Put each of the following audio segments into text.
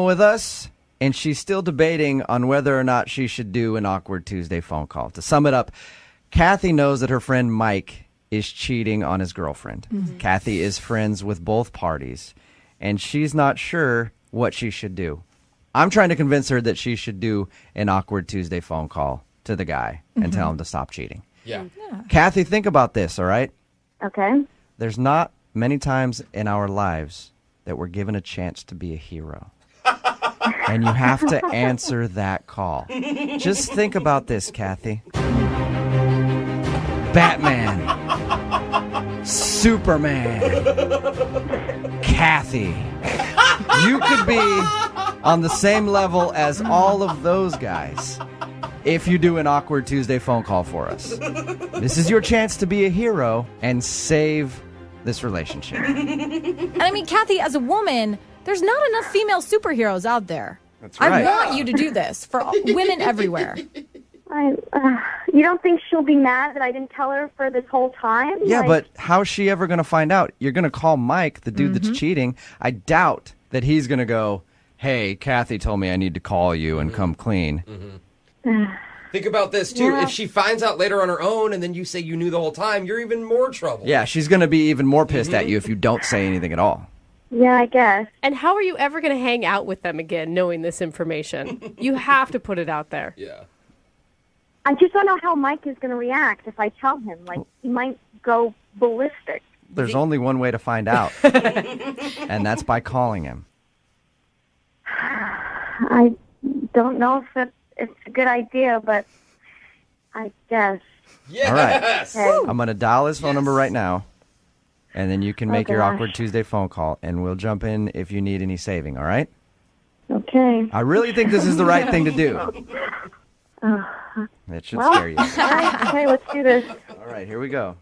with us, and she's still debating on whether or not she should do an awkward Tuesday phone call. To sum it up, Kathy knows that her friend Mike is cheating on his girlfriend. Mm-hmm. Kathy is friends with both parties, and she's not sure what she should do. I'm trying to convince her that she should do an awkward Tuesday phone call to the guy and tell him to stop cheating. Yeah. Kathy, think about this, all right? Okay. There's not many times in our lives that we're given a chance to be a hero. And you have to answer that call. Just think about this, Kathy. Batman. Superman. Kathy. You could be on the same level as all of those guys if you do an awkward Tuesday phone call for us. This is your chance to be a hero and save this relationship. And I mean, Kathy, as a woman, there's not enough female superheroes out there. That's right. I want you to do this for women everywhere. You don't think she'll be mad that I didn't tell her for this whole time? Yeah, but how's she ever going to find out? You're going to call Mike, the dude that's cheating. I doubt that he's going to go, hey, Kathy told me I need to call you and come clean. Think about this, too. Yeah. If she finds out later on her own and then you say you knew the whole time, you're even more trouble. Yeah, she's going to be even more pissed at you if you don't say anything at all. Yeah, I guess. And how are you ever going to hang out with them again knowing this information? You have to put it out there. Yeah. I just don't know how Mike is going to react if I tell him. Like, he might go ballistic. There's only one way to find out, and that's by calling him. I don't know if it's a good idea, but I guess. Yes! All right. I'm going to dial his phone number right now, and then you can make your awkward Tuesday phone call, and we'll jump in if you need any saving, all right? Okay. I really think this is the right thing to do. It should scare you. All right, okay, let's do this. All right, here we go.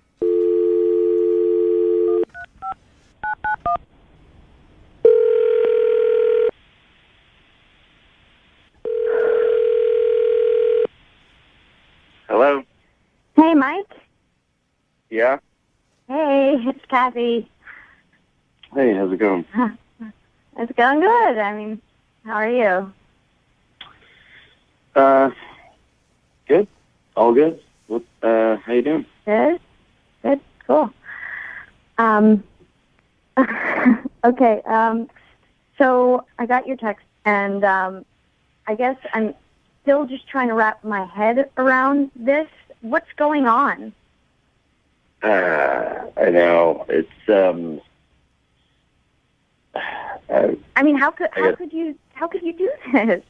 Hello? Hey, Mike. Yeah? Hey, it's Kathy. Hey, how's it going? It's going good. I mean, how are you? Good. All good. What, how you doing? Good. Good. Cool. Okay, so I got your text, and I guess I'm still just trying to wrap my head around this. What's going on? I know. It's, I mean, how could you do this?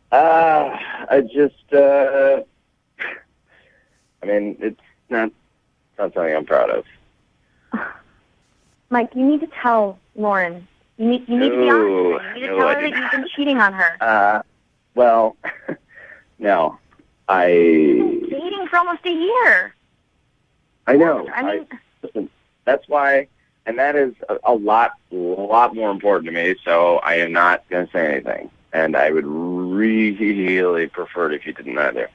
I just, I mean, it's not something I'm proud of. Mike, you need to tell Lauren. You need to be honest. You need to tell her that you've been cheating on her. Well, no. You've been dating for almost a year. I know. I mean, listen, that's why, and that is a lot more important to me, so I am not going to say anything. And I would really prefer it if you didn't either.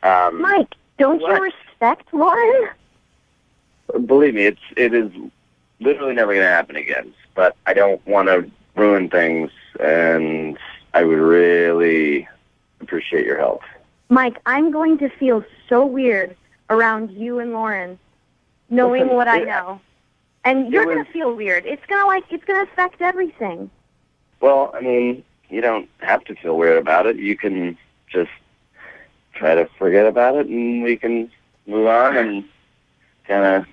Mike, don't you respect Lauren? Believe me, it is literally never going to happen again. But I don't want to ruin things, and I would really appreciate your help. Mike, I'm going to feel so weird around you and Lauren, knowing what I know. And you're going to feel weird. It's going to affect everything. Well, I mean, you don't have to feel weird about it. You can just try to forget about it, and we can move on and kind of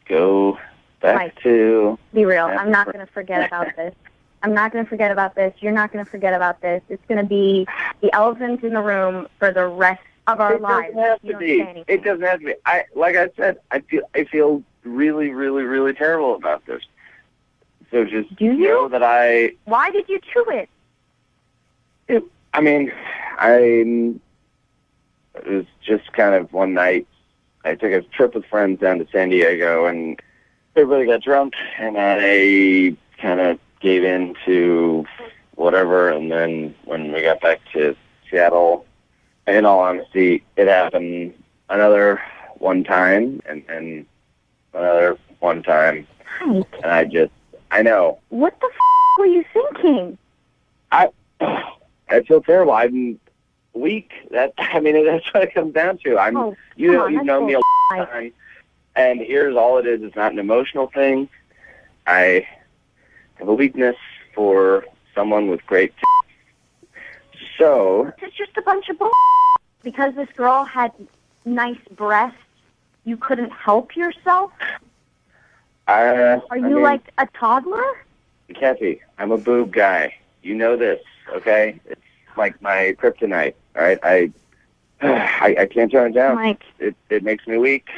go back Mike, to... Be real. I'm not going to forget about this. I'm not going to forget about this. You're not going to forget about this. It's going to be the elephant in the room for the rest of our lives. It doesn't have to be. It doesn't have to be. Like I said, I feel really, really, really terrible about this. So just know that I... Why did you do it? I mean, it was just kind of one night. I took a trip with friends down to San Diego, and everybody got drunk, and I kind of gave in to whatever, and then when we got back to Seattle, in all honesty, it happened another one time, and another one time, Mike. and I know. What the were you thinking? I feel terrible. I'm weak. That's what it comes down to. You've known me a long time, and here's all it is. It's not an emotional thing. I have a weakness for someone with great So it's just a bunch of bull. Because this girl had nice breasts, you couldn't help yourself? Are you like a toddler? Kathy, I'm a boob guy. You know this, okay? It's like my kryptonite, all right? I can't turn it down. Mike. It makes me weak.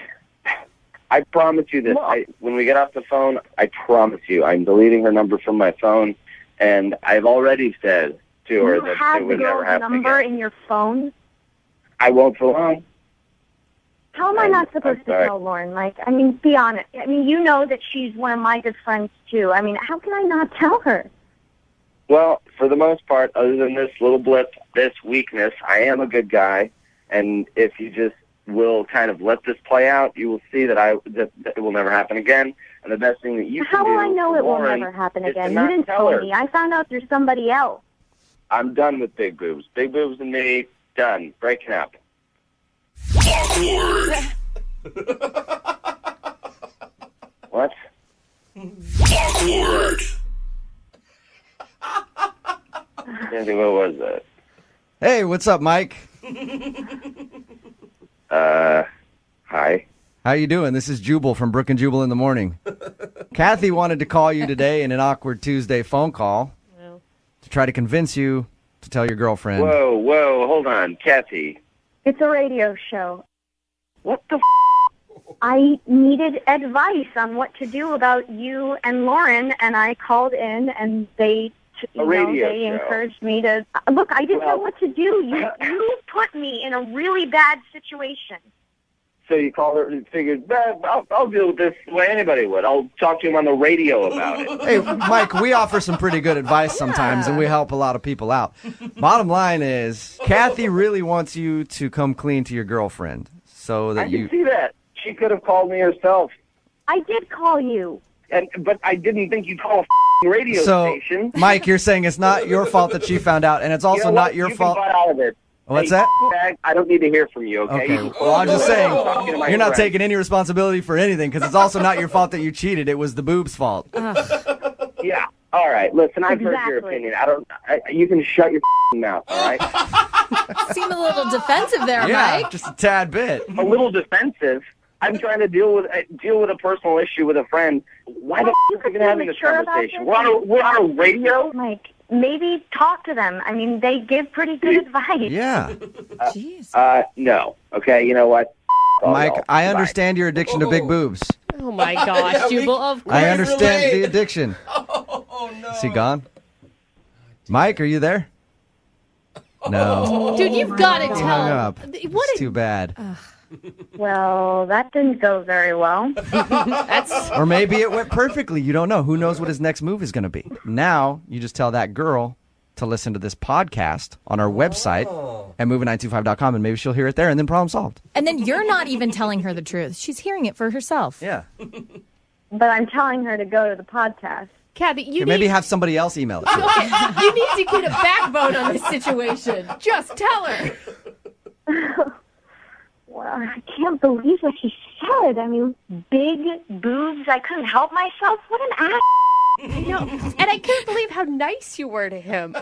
I promise you this. When we get off the phone, I promise you, I'm deleting her number from my phone, and I've already said to her that it would never happen again. You have the girl's number in your phone? I won't for long. How am I not supposed to tell Lauren? Be honest. You know that she's one of my good friends, too. How can I not tell her? Well, for the most part, other than this little blip, this weakness, I am a good guy. And if you just will kind of let this play out, you will see that it will never happen again. And the best thing that you can do... How will I know it will never happen again? You didn't tell me. I found out there's somebody else. I'm done with big boobs. Big boobs and me, done. Breaking up. Awkward. What? Awkward. Andy, what was that? Hey, what's up, Mike? Hi. How you doing? This is Jubal from Brook and Jubal in the Morning. Kathy wanted to call you today in an awkward Tuesday phone call to try to convince you to tell your girlfriend. Whoa, hold on. Kathy. It's a radio show. What the I needed advice on what to do about you and Lauren, and I called in, and they encouraged me to... Look, I didn't know what to do. You put me in a really bad situation. So you called her and figured, I'll deal with this the way anybody would. I'll talk to him on the radio about it. Hey, Mike, we offer some pretty good advice sometimes, and we help a lot of people out. Bottom line is, Kathy really wants you to come clean to your girlfriend so that I can see that. She could have called me herself. I did call you. But I didn't think you'd call a radio station. Mike, you're saying it's not your fault that she found out, and it's also not your fault. You can butt out of it. What's that? I don't need to hear from you, okay? Well, I'm just saying, you're not taking any responsibility for anything because it's also not your fault that you cheated. It was the boob's fault. Yeah. All right. Listen, I've heard your opinion. You can shut your mouth, all right? Seem a little defensive there, Mike. Just a tad bit. A little defensive? I'm trying to deal with a personal issue with a friend. Why the f*** are you having this conversation? We're on a radio? Mike, maybe talk to them. They give pretty good advice. Yeah. Jeez. No. Okay, you know what? Mike, I understand your addiction to big boobs. Oh, my gosh, Jubal, of course. I understand the addiction. Oh, no. Is he gone? Mike, are you there? No. Dude, you've got to tell. Hung up. What it's too bad. Well, that didn't go very well. Or maybe it went perfectly. You don't know. Who knows what his next move is going to be? Now, you just tell that girl to listen to this podcast on our website at moving925.com, and maybe she'll hear it there, and then problem solved. And then you're not even telling her the truth. She's hearing it for herself. Yeah. But I'm telling her to go to the podcast. Kathy, maybe have somebody else email it to you. You need to get a backbone on this situation. Just tell her. Well, I can't believe what he said. Big boobs. I couldn't help myself. What an ass. I know. And I couldn't believe how nice you were to him.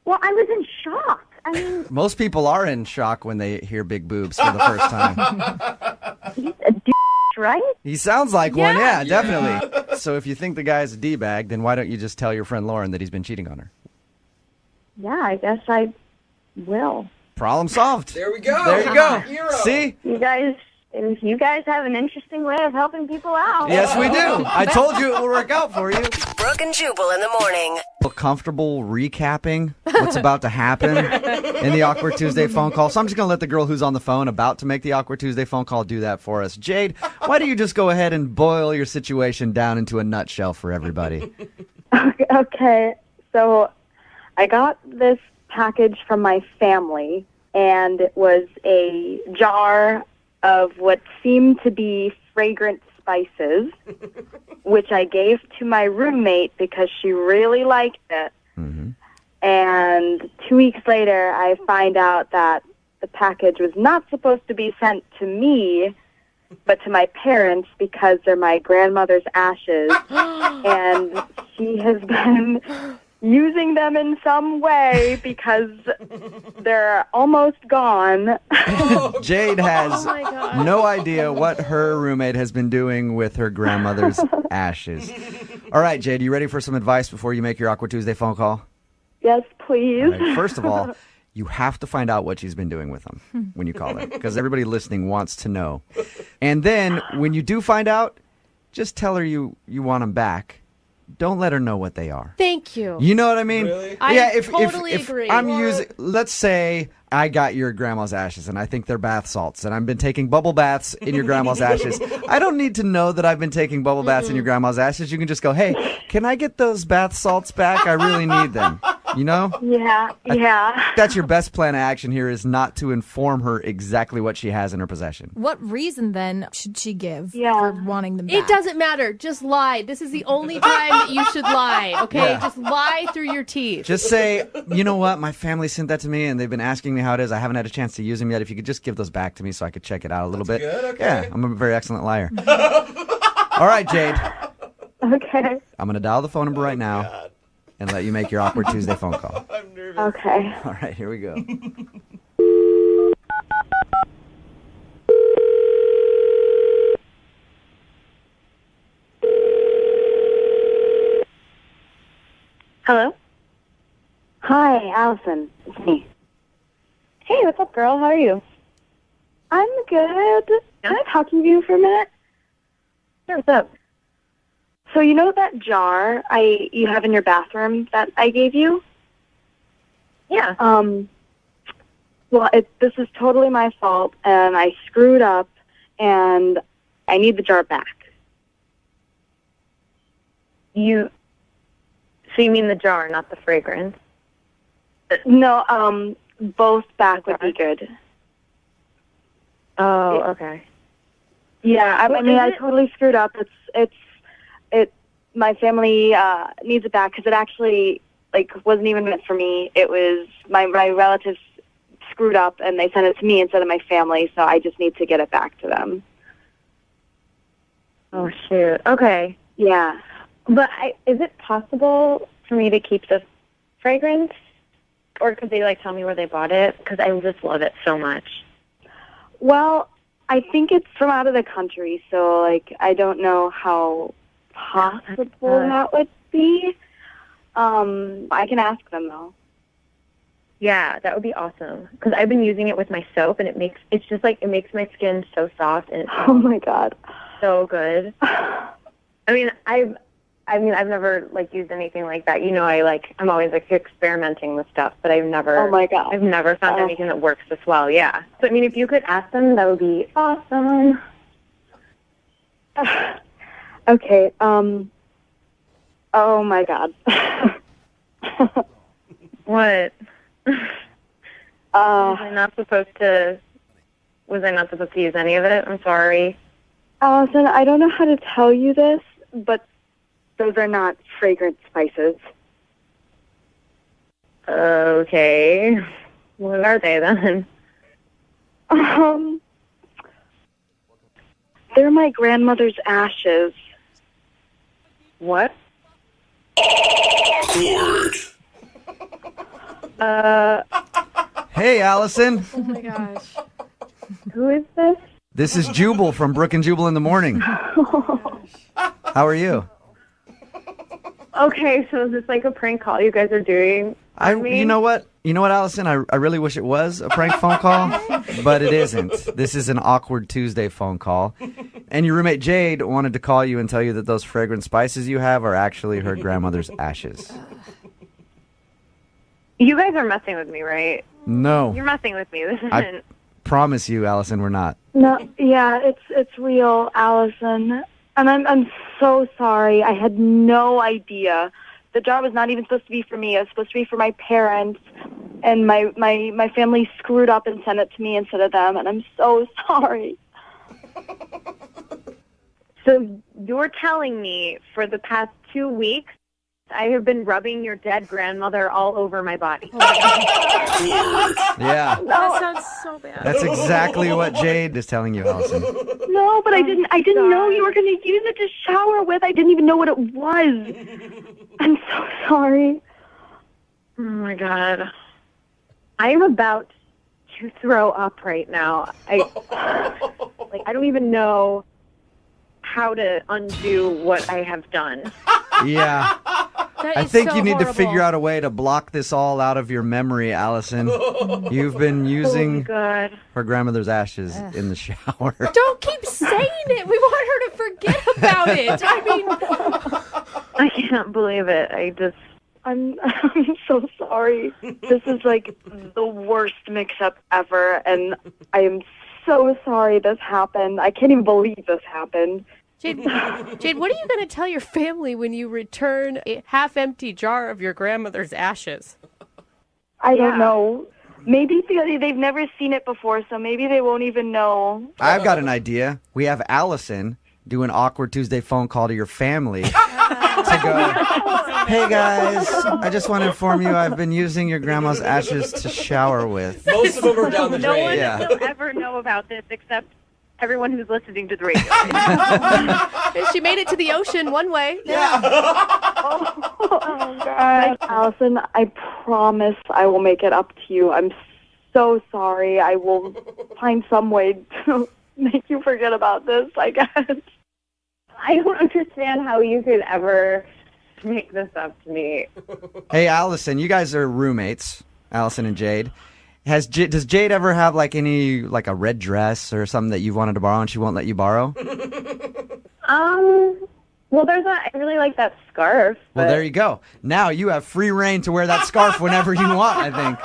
Well, I was in shock. Most people are in shock when they hear big boobs for the first time. He's a d***, right? He sounds like one, yeah, definitely. So if you think the guy's a D-bag, then why don't you just tell your friend Lauren that he's been cheating on her? Yeah, I guess I will. Problem solved. There we go. There you go. Hero. See? You guys have an interesting way of helping people out. Yes, we do. I told you it will work out for you. Brook and Jubal in the morning. Feel comfortable recapping what's about to happen in the Awkward Tuesday phone call. So I'm just going to let the girl who's on the phone about to make the Awkward Tuesday phone call do that for us. Jade, why don't you just go ahead and boil your situation down into a nutshell for everybody? Okay, so I got this package from my family, and it was a jar of what seemed to be fragrant spices, which I gave to my roommate because she really liked it. Mm-hmm. And 2 weeks later, I find out that the package was not supposed to be sent to me, but to my parents because they're my grandmother's ashes. And she has been using them in some way because they're almost gone. Jade has Oh my God. no idea what her roommate has been doing with her grandmother's ashes. All right, Jade, you ready for some advice before you make your Awkward Tuesday phone call? Yes, please. All right, first of all, you have to find out what she's been doing with them when you call her, because everybody listening wants to know. And then when you do find out, just tell her you want them back. Don't let her know what they are. Thank you. You know what I mean? Really? I totally agree. I'm using, let's say I got your grandma's ashes and I think they're bath salts and I've been taking bubble baths in your grandma's ashes. I don't need to know that I've been taking bubble baths in your grandma's ashes. You can just go, hey, can I get those bath salts back? I really need them. You know? Yeah. That's your best plan of action here, is not to inform her exactly what she has in her possession. What reason then should she give Yeah. for wanting them back? It doesn't matter. Just lie. This is the only time that you should lie, okay? Yeah. Just lie through your teeth. Just say, you know what? My family sent that to me and they've been asking me how it is. I haven't had a chance to use them yet. If you could just give those back to me so I could check it out a little bit. good, okay. Yeah, I'm a very excellent liar. All right, Jade. Okay. I'm going to dial the phone number right now and let you make your Awkward Tuesday phone call. I'm nervous. Okay. All right, here we go. Hello? Hi, Allison. It's me. Hey, what's up, girl? How are you? I'm good. Can I talk to you for a minute? Sure, what's up? So you know that jar you have in your bathroom that I gave you? Yeah. Well, this is totally my fault, and I screwed up, and I need the jar back. So you mean the jar, not the fragrance? No, both back would be good. Oh, okay. Yeah, I mean, I totally screwed up. My family needs it back because it actually wasn't even meant for me. It was my relatives screwed up and they sent it to me instead of my family. So I just need to get it back to them. Oh, shoot. Okay. Yeah. But is it possible for me to keep the fragrance? Or could they, tell me where they bought it? Because I just love it so much. Well, I think it's from out of the country, so, I don't know how possible that would be. I can ask them, though. Yeah, that would be awesome. Because I've been using it with my soap, and it makes my skin so soft, and it's Oh, my God. so good. I've never used anything like that. You know, I'm always experimenting with stuff, but I've never. Oh my God. I've never found anything that works this well. Yeah. So if you could ask them, that would be awesome. Okay. Oh my God. What? Was I not supposed to use any of it? I'm sorry. Allison, I don't know how to tell you this, but those are not fragrant spices. Okay. What are they then? They're my grandmother's ashes. What? Hey, Allison. Oh my gosh. Who is this? This is Jubal from Brook and Jubal in the Morning. How are you? Okay, so is this a prank call you guys are doing? You know what, Allison? I really wish it was a prank phone call, but it isn't. This is an Awkward Tuesday phone call. And your roommate Jade wanted to call you and tell you that those fragrant spices you have are actually her grandmother's ashes. You guys are messing with me, right? No. You're messing with me. This isn't. I promise you, Allison, we're not. No, yeah, it's real, Allison. And I'm so sorry. I had no idea. The jar was not even supposed to be for me. It was supposed to be for my parents. And my family screwed up and sent it to me instead of them. And I'm so sorry. So you're telling me for the past 2 weeks I have been rubbing your dead grandmother all over my body. Yeah. That sounds so bad. That's exactly what Jade is telling you, Allison. No, but I didn't know you were going to use it to shower with. I didn't even know what it was. I'm so sorry. Oh my God. I am about to throw up right now. I don't even know how to undo what I have done. Yeah. That I is think so you need horrible. to figure out a way to block this all out of your memory, Allison. You've been using God. her grandmother's ashes in the shower. Don't keep saying it. We want her to forget about it. I mean, I can't believe it. I'm so sorry. This is like the worst mix-up ever, and I am so sorry this happened. I can't even believe this happened. Jade, what are you going to tell your family when you return a half-empty jar of your grandmother's ashes? I don't know. Maybe they've never seen it before, so maybe they won't even know. I've got an idea. We have Allison do an awkward Tuesday phone call to your family to go, hey guys, I just want to inform you I've been using your grandma's ashes to shower with. Most of them are down the No drain. one Yeah. will ever know about this except everyone who's listening to the radio. She made it to the ocean one way. Oh, God. Allison, I promise I will make it up to you. I'm so sorry. I will find some way to make you forget about this, I guess. I don't understand how you could ever make this up to me. Hey Allison, you guys are roommates, Allison and Jade. Does Jade ever have like a red dress or something that you've wanted to borrow and she won't let you borrow? Well, I really like that scarf. Well, there you go. Now you have free reign to wear that scarf whenever you want, I think.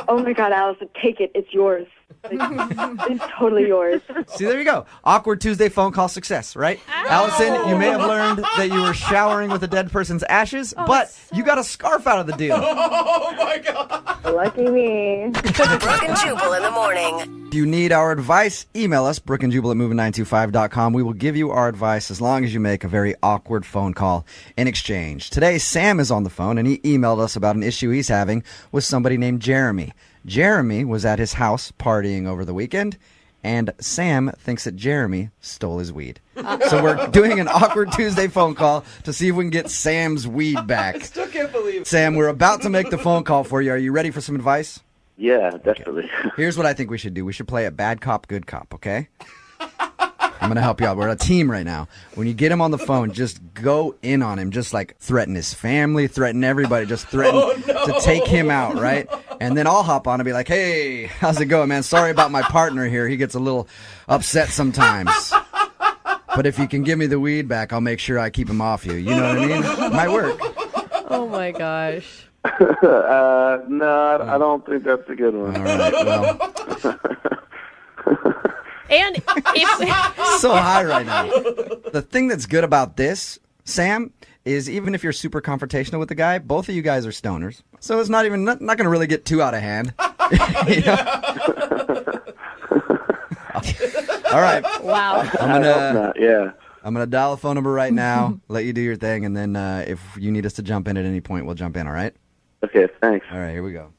Oh, my God, Allison, take it. It's yours. It's totally yours. See, there you go. Awkward Tuesday phone call success, right? Ow. Allison, you may have learned that you were showering with a dead person's ashes, but you got a scarf out of the deal. Oh my God. Lucky me. Brooke and Jubal in the morning. If you need our advice, email us, brookandjubal@moving925.com. We will give you our advice as long as you make a very awkward phone call in exchange. Today, Sam is on the phone, and he emailed us about an issue he's having with somebody named Jeremy. Jeremy was at his house partying over the weekend, and Sam thinks that Jeremy stole his weed. So we're doing an awkward Tuesday phone call to see if we can get Sam's weed back. I still can't believe it. Sam, we're about to make the phone call for you. Are you ready for some advice? Yeah, definitely. Here's what I think we should do. We should play at bad cop, good cop, okay? I'm going to help you out. We're a team right now. When you get him on the phone, just go in on him. Just like threaten his family, threaten everybody. Just threaten to take him out, right? And then I'll hop on and be like, hey, how's it going, man? Sorry about my partner here. He gets a little upset sometimes. But if you can give me the weed back, I'll make sure I keep him off you. You know what I mean? It might work. Oh, my gosh. No, I don't think that's a good one. All right, well, And if so high right now. The thing that's good about this, Sam, is even if you're super confrontational with the guy, both of you guys are stoners. So it's not going to really get too out of hand. You know? All right. wow. I hope not, yeah. I'm going to dial a phone number right now, let you do your thing, and then if you need us to jump in at any point, we'll jump in, all right? Okay, thanks. All right, here we go.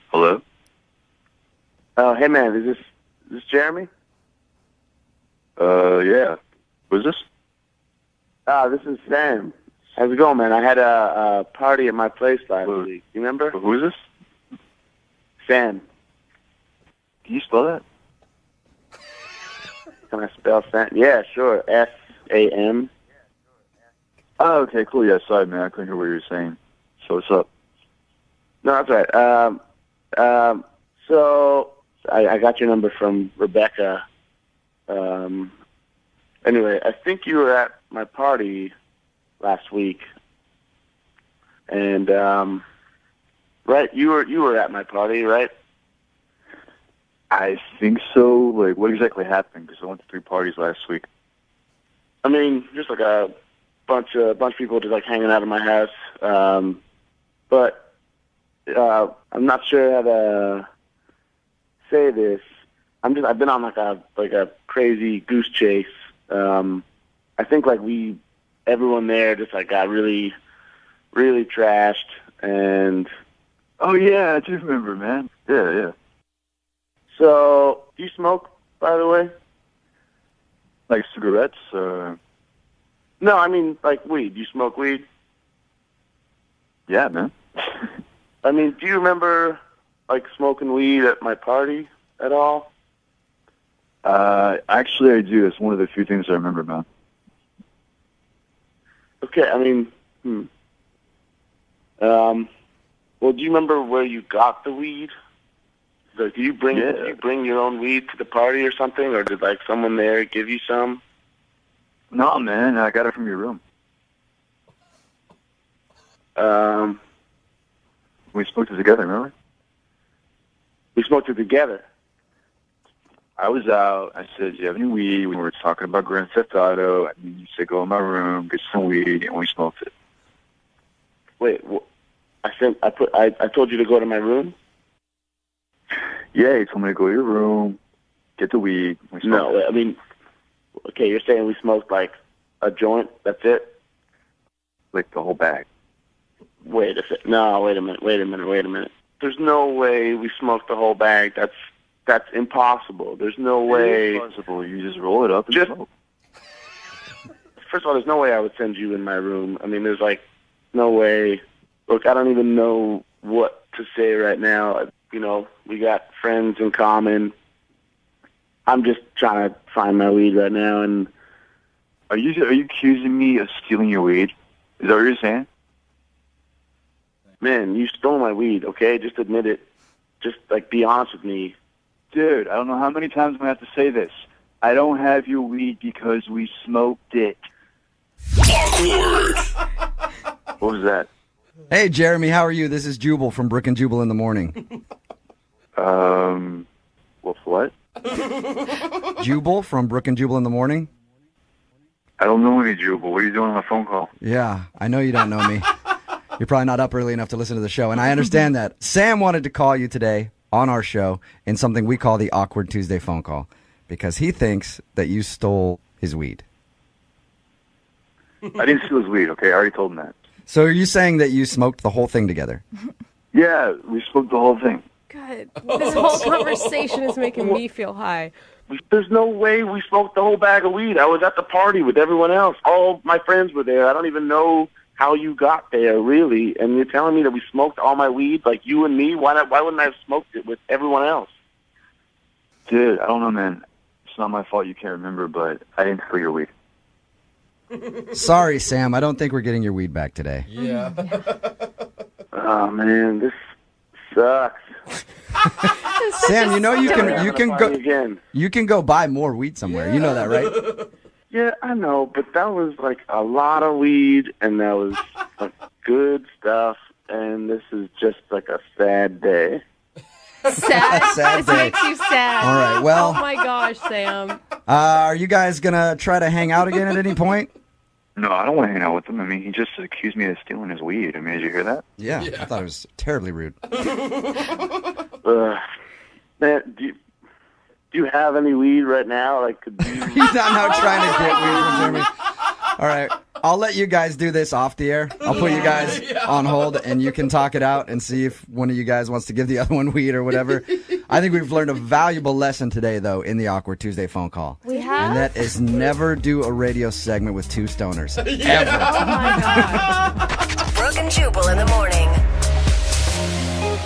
Hello? Oh, hey, man, is this Jeremy? Yeah. Who's this? This is Sam. How's it going, man? I had a party at my place last week. You remember? Who is this? Sam. Can you spell that? Can I spell Sam? Yeah, sure. S-A-M. Oh, okay, cool. Yeah, sorry, man. I couldn't hear what you were saying. So what's up? No, that's all right. So I got your number from Rebecca. Anyway, I think you were at my party last week, and right, you were at my party, right? I think so. Like, what exactly happened? Because I went to 3 parties last week. I mean, just like a bunch of people just like hanging out at my house. But I'm not sure how to say this. I've been on like a crazy goose chase. I think like everyone there just like got really, really trashed. And oh yeah, I do remember, man. Yeah. So, do you smoke, by the way? Like cigarettes? No, I mean like weed. Do you smoke weed? Yeah, man. I mean, do you remember like smoking weed at my party at all? Actually, I do. It's one of the few things I remember, man. Okay, I mean, well, do you remember where you got the weed? Like, did you bring your own weed to the party or something, or did like someone there give you some? No, man, I got it from your room. We smoked it together, remember? We smoked it together. I was out. I said, "Do you have any weed?" We were talking about Grand Theft Auto, and you said, "Go in my room, get some weed," and we smoked it. Wait, I told you to go to my room? Yeah, he told me to go to your room, get the weed. We smoked it. I mean, okay, you're saying we smoked like a joint? That's it? Like the whole bag. Wait a minute. There's no way we smoked the whole bag. That's impossible. There's no way. It's impossible. You just roll it up and smoke. First of all, there's no way I would send you in my room. I mean, there's like no way. Look, I don't even know what to say right now. You know, we got friends in common. I'm just trying to find my weed right now. And are you accusing me of stealing your weed? Is that what you're saying? Man, you stole my weed, okay? Just admit it. Just, like, be honest with me. Dude, I don't know how many times I'm going to have to say this. I don't have your weed because we smoked it. What was that? Hey, Jeremy, how are you? This is Jubal from Brook and Jubal in the Morning. What? Jubal from Brook and Jubal in the Morning? I don't know any Jubal. What are you doing on a phone call? Yeah, I know you don't know me. You're probably not up early enough to listen to the show, and I understand that. Sam wanted to call you today on our show in something we call the Awkward Tuesday phone call because he thinks that you stole his weed. I didn't steal his weed, okay? I already told him that. So are you saying that you smoked the whole thing together? Yeah, we smoked the whole thing. God, this whole conversation is making me feel high. There's no way we smoked the whole bag of weed. I was at the party with everyone else. All my friends were there. I don't even know how you got there, really. And you're telling me that we smoked all my weed, like you and me? Why wouldn't I have smoked it with everyone else? Dude, I don't know, man. It's not my fault you can't remember, but I didn't steal your weed. Sorry, Sam. I don't think we're getting your weed back today. Yeah. Oh, man, this sucks. Sam, you know you can go buy more weed somewhere. Yeah. You know that, right? Yeah, I know, but that was like a lot of weed, and that was like good stuff, and this is just like a sad day. Sad? Sad this day. makes you sad. All right, well. Oh my gosh, Sam. Are you guys going to try to hang out again at any point? No, I don't want to hang out with him. I mean, he just accused me of stealing his weed. I mean, did you hear that? Yeah. I thought it was terribly rude. Man, do you have any weed right now? Like, could you... He's not trying to get weed from Jeremy. All right. I'll let you guys do this off the air. I'll put you guys on hold, and you can talk it out and see if one of you guys wants to give the other one weed or whatever. I think we've learned a valuable lesson today, though, in the Awkward Tuesday phone call. We have? And that is never do a radio segment with two stoners. Ever. Oh, my God. Brook and Jubal in the morning.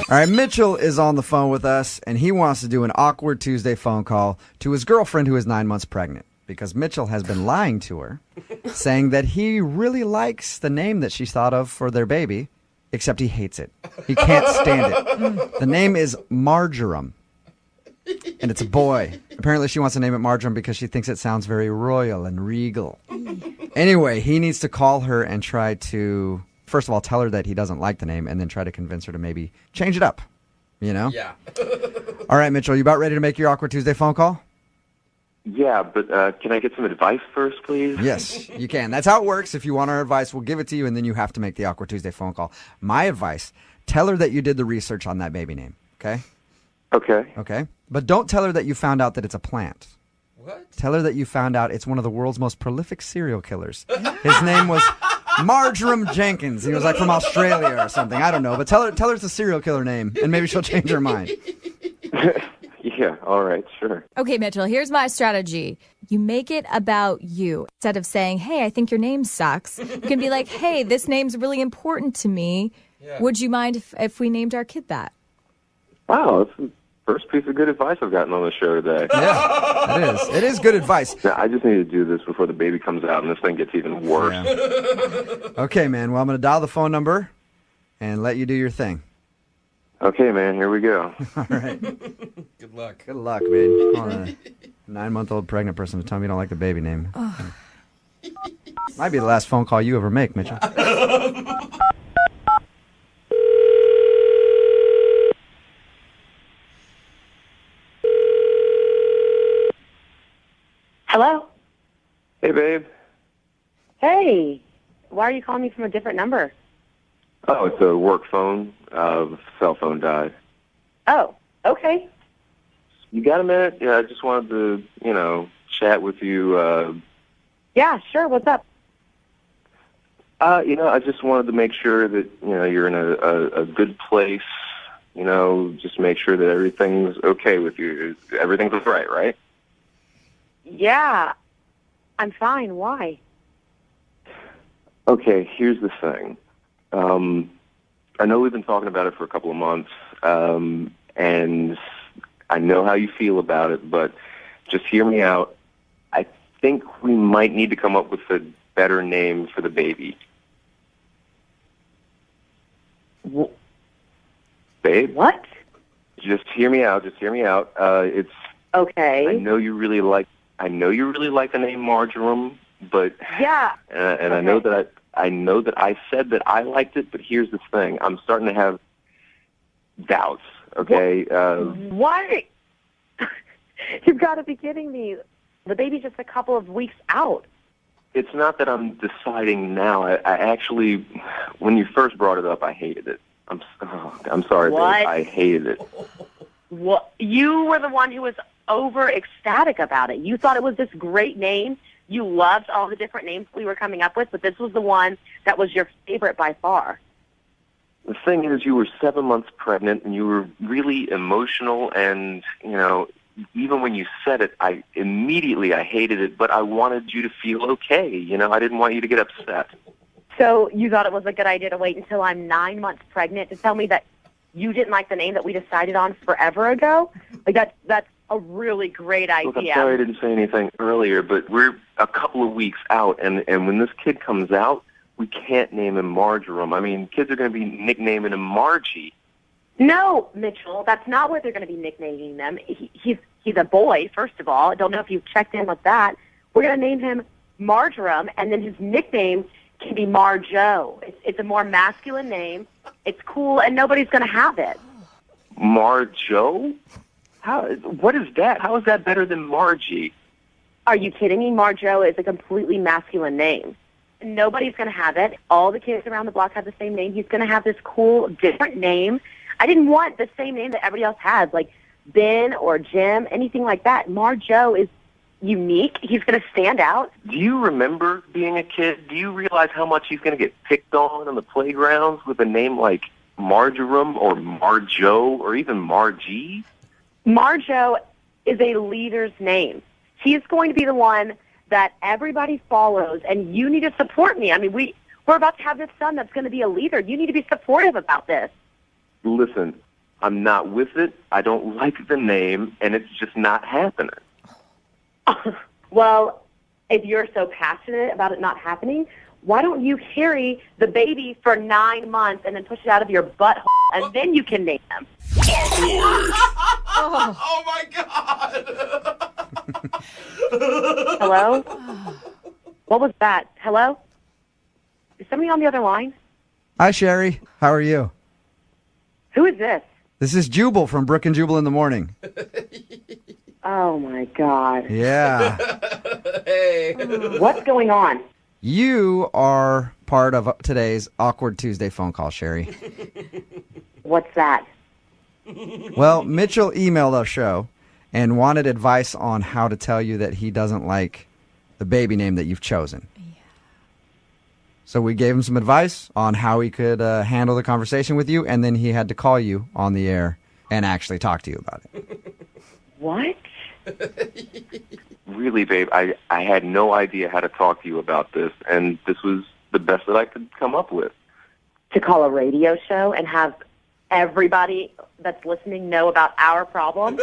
All right, Mitchell is on the phone with us, and he wants to do an Awkward Tuesday phone call to his girlfriend who is 9 months pregnant. Because Mitchell has been lying to her, saying that he really likes the name that she thought of for their baby, except he hates it. He can't stand it. The name is Marjoram, and it's a boy. Apparently she wants to name it Marjoram because she thinks it sounds very royal and regal. Anyway, he needs to call her and try to, first of all, tell her that he doesn't like the name, and then try to convince her to maybe change it up, you know? Yeah. All right, Mitchell, you about ready to make your Awkward Tuesday phone call? Yeah, but can I get some advice first, please? Yes, you can. That's how it works. If you want our advice, we'll give it to you, and then you have to make the Awkward Tuesday phone call. My advice, tell her that you did the research on that baby name, okay? Okay. Okay? But don't tell her that you found out that it's a plant. What? Tell her that you found out it's one of the world's most prolific serial killers. His name was Marjoram Jenkins. He was like from Australia or something. I don't know. But tell her it's a serial killer name, and maybe she'll change her mind. Yeah, all right, sure. Okay, Mitchell, here's my strategy. You make it about you. Instead of saying, hey, I think your name sucks, you can be like, hey, this name's really important to me. Yeah. Would you mind if we named our kid that? Wow, that's the first piece of good advice I've gotten on the show today. Yeah, it is. It is good advice. Now, I just need to do this before the baby comes out and this thing gets even worse. Yeah. Okay, man. Well, I'm going to dial the phone number and let you do your thing. Okay, man, here we go. All right. Good luck. Good luck, man. Calling a 9-month-old pregnant person to tell me you don't like the baby name. Oh. Might be the last phone call you ever make, Mitchell. Hello? Hey, babe. Hey. Why are you calling me from a different number? Oh, it's a work phone. Cell phone died. Oh, okay. You got a minute? Yeah, I just wanted to, chat with you. Yeah, sure. What's up? I just wanted to make sure that, you're in a good place. Just make sure that everything's okay with you. Everything's all right? Yeah. I'm fine. Why? Okay, here's the thing. I know we've been talking about it for a couple of months, and I know how you feel about it, but just hear me out. I think we might need to come up with a better name for the baby. Babe? What? Just hear me out. It's okay. I know you really like the name Marjoram, but yeah, and okay. I know that I said that I liked it, but here's the thing. I'm starting to have doubts, okay? What? You've got to be kidding me. The baby's just a couple of weeks out. It's not that I'm deciding now. I actually, when you first brought it up, I hated it. I'm sorry, what? Babe. I hated it. What? You were the one who was over ecstatic about it. You thought it was this great name. You loved all the different names we were coming up with, but this was the one that was your favorite by far. The thing is, you were 7 months pregnant, and you were really emotional, and, even when you said it, I hated it, but I wanted you to feel okay. I didn't want you to get upset. So you thought it was a good idea to wait until I'm 9 months pregnant to tell me that you didn't like the name that we decided on forever ago? Like, that's a really great idea. Look, I'm sorry I didn't say anything earlier, but we're a couple of weeks out, and when this kid comes out, we can't name him Marjoram. I mean, kids are going to be nicknaming him Margie. No, Mitchell, that's not what they're going to be nicknaming them. He's a boy, first of all. I don't know if you've checked in with that. We're going to name him Marjoram, and then his nickname can be Marjo. It's a more masculine name. It's cool, and nobody's going to have it. Marjo? What is that? How is that better than Margie? Are you kidding me? Marjo is a completely masculine name. Nobody's going to have it. All the kids around the block have the same name. He's going to have this cool, different name. I didn't want the same name that everybody else has, like Ben or Jim, anything like that. Marjo is unique. He's going to stand out. Do you remember being a kid? Do you realize how much he's going to get picked on the playgrounds with a name like Marjoram or Marjo or even Margie? Marjo is a leader's name. He's going to be the one that everybody follows, and you need to support me. I mean, we're about to have this son that's going to be a leader. You need to be supportive about this. Listen, I'm not with it. I don't like the name, and it's just not happening. Well, if you're so passionate about it not happening, why don't you carry the baby for 9 months and then push it out of your butthole, and then you can name him? Oh my God! Hello? What was that? Hello? Is somebody on the other line? Hi, Sherry. How are you? Who is this? This is Jubal from Brook and Jubal in the Morning. Oh, my God. Yeah. Hey. What's going on? You are part of today's Awkward Tuesday phone call, Sherry. What's that? Well, Mitchell emailed our show and wanted advice on how to tell you that he doesn't like the baby name that you've chosen. Yeah. So we gave him some advice on how he could handle the conversation with you, and then he had to call you on the air and actually talk to you about it. What? Really, babe, I had no idea how to talk to you about this, and this was the best that I could come up with. To call a radio show and have everybody that's listening know about our problem?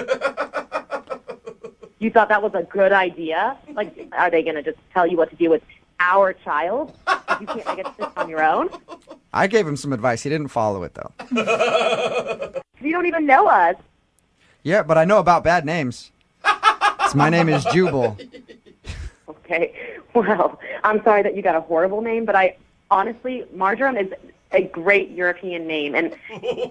You thought that was a good idea? Like, are they going to just tell you what to do with our child? You can't make it on your own? I gave him some advice. He didn't follow it, though. You don't even know us. Yeah, but I know about bad names. My name is Jubal. Okay. Well, I'm sorry that you got a horrible name, but honestly, Marjoram is a great European name, and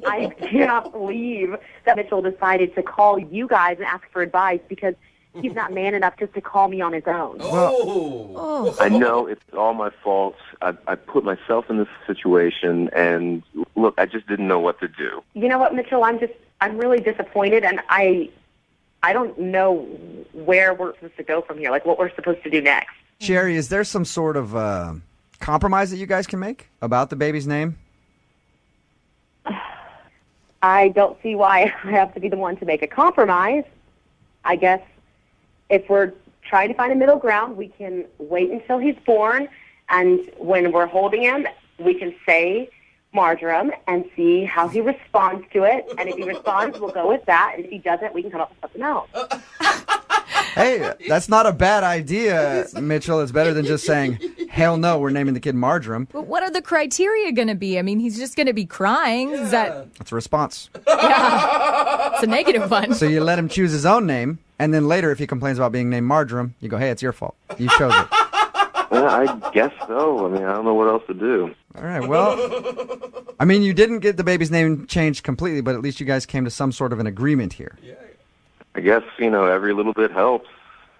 I cannot believe that Mitchell decided to call you guys and ask for advice because he's not man enough just to call me on his own. Well, I know it's all my fault. I put myself in this situation, and look, I just didn't know what to do. You know what, Mitchell? I'm really disappointed, and I don't know where we're supposed to go from here, like what we're supposed to do next. Sherry, is there some sort of compromise that you guys can make about the baby's name? I don't see why I have to be the one to make a compromise. I guess if we're trying to find a middle ground, we can wait until he's born, and when we're holding him, we can say Marjoram and see how he responds to it. And if he responds, we'll go with that. And if he doesn't, we can come up with something else. Hey, that's not a bad idea, Mitchell. It's better than just saying, hell no, we're naming the kid Marjoram. But what are the criteria going to be? I mean, he's just going to be crying. Is that... That's a response. Yeah, it's a negative one. So you let him choose his own name, and then later, if he complains about being named Marjoram, you go, hey, it's your fault. You chose it. Well, I guess so. I mean, I don't know what else to do. All right, well, I mean, you didn't get the baby's name changed completely, but at least you guys came to some sort of an agreement here. Yeah. I guess, every little bit helps.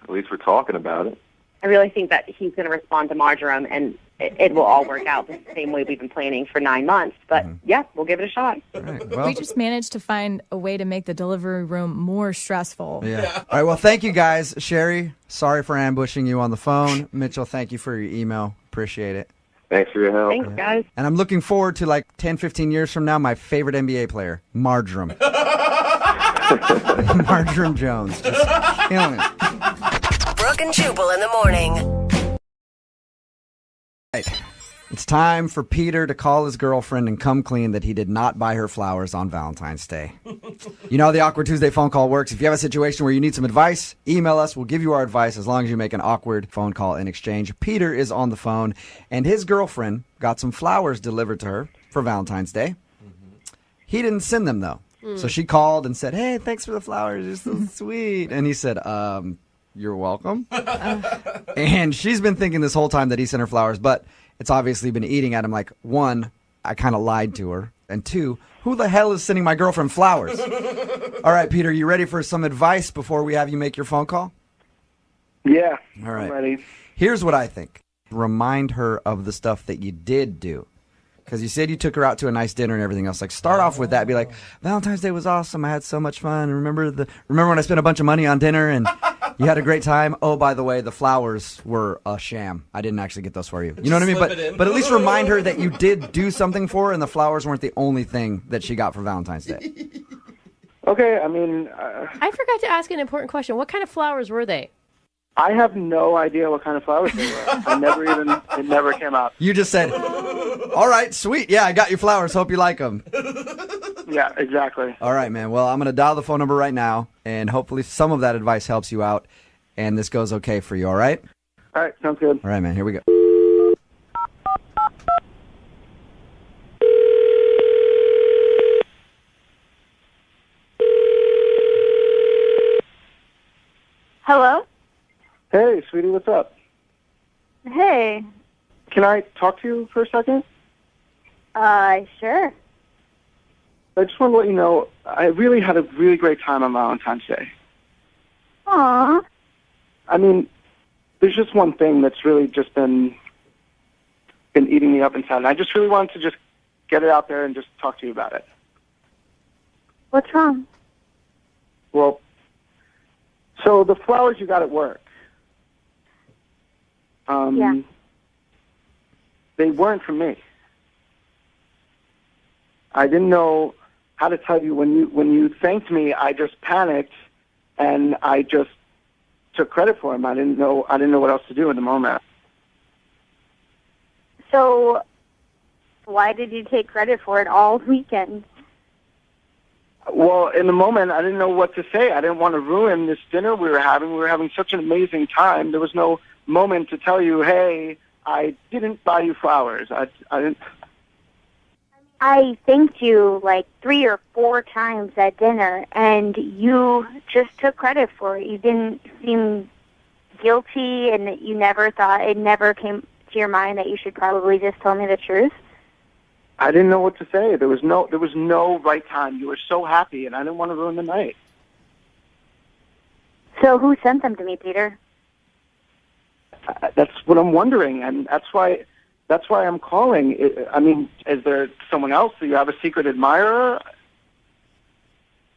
At least we're talking about it. I really think that he's going to respond to Marjoram, and it will all work out the same way we've been planning for 9 months. But, yeah, we'll give it a shot. All right, well, we just managed to find a way to make the delivery room more stressful. Yeah. All right, well, thank you guys. Sherry, sorry for ambushing you on the phone. Mitchell, thank you for your email. Appreciate it. Thanks for your help. Thanks, guys. And I'm looking forward to, 10, 15 years from now, my favorite NBA player, Marjoram. Marjoram Jones. Just killing it. Brooke and Jubal in the morning. It's time for Peter to call his girlfriend and come clean that he did not buy her flowers on Valentine's Day. You know how the Awkward Tuesday phone call works. If you have a situation where you need some advice, email us. We'll give you our advice as long as you make an awkward phone call in exchange. Peter is on the phone, and his girlfriend got some flowers delivered to her for Valentine's Day. He didn't send them, though. So she called and said, hey, thanks for the flowers. You're so sweet. And he said, you're welcome. And she's been thinking this whole time that he sent her flowers, but it's obviously been eating at him like, one, I kind of lied to her, and two, who the hell is sending my girlfriend flowers? All right, Peter, you ready for some advice before we have you make your phone call? Yeah, all right. I'm ready. Here's what I think. Remind her of the stuff that you did do. Because you said you took her out to a nice dinner and everything else. Like, start off with that. Be like, Valentine's Day was awesome. I had so much fun. Remember when I spent a bunch of money on dinner and you had a great time? Oh, by the way, the flowers were a sham. I didn't actually get those for you. You know what I mean? But at least remind her that you did do something for her and the flowers weren't the only thing that she got for Valentine's Day. Okay, I mean... I forgot to ask an important question. What kind of flowers were they? I have no idea what kind of flowers they were. It never came up. You just said, all right, sweet. Yeah, I got your flowers. Hope you like them. Yeah, exactly. All right, man. Well, I'm going to dial the phone number right now, and hopefully some of that advice helps you out, and this goes okay for you, all right? All right, sounds good. All right, man. Here we go. Hello? Hey, sweetie, what's up? Hey. Can I talk to you for a second? Sure. I just want to let you know, I really had a really great time on Valentine's Day. Aw. I mean, there's just one thing that's really just been eating me up inside, and I just really wanted to just get it out there and just talk to you about it. What's wrong? Well, so the flowers you got at work, Yeah. they weren't for me. I didn't know how to tell you. When you thanked me, I just panicked, and I just took credit for them. I didn't know what else to do in the moment. So why did you take credit for it all weekend? Well, in the moment, I didn't know what to say. I didn't want to ruin this dinner we were having. We were having such an amazing time. There was no moment to tell you, hey, I didn't buy you flowers. I didn't. I thanked you like 3 or 4 times at dinner, and you just took credit for it. You didn't seem guilty, and you never thought, it never came to your mind that you should probably just tell me the truth? I didn't know what to say. There was no right time. You were so happy, and I didn't want to ruin the night. So who sent them to me, Peter? That's what I'm wondering, and that's why I'm calling. I mean, is there someone else? Do you have a secret admirer?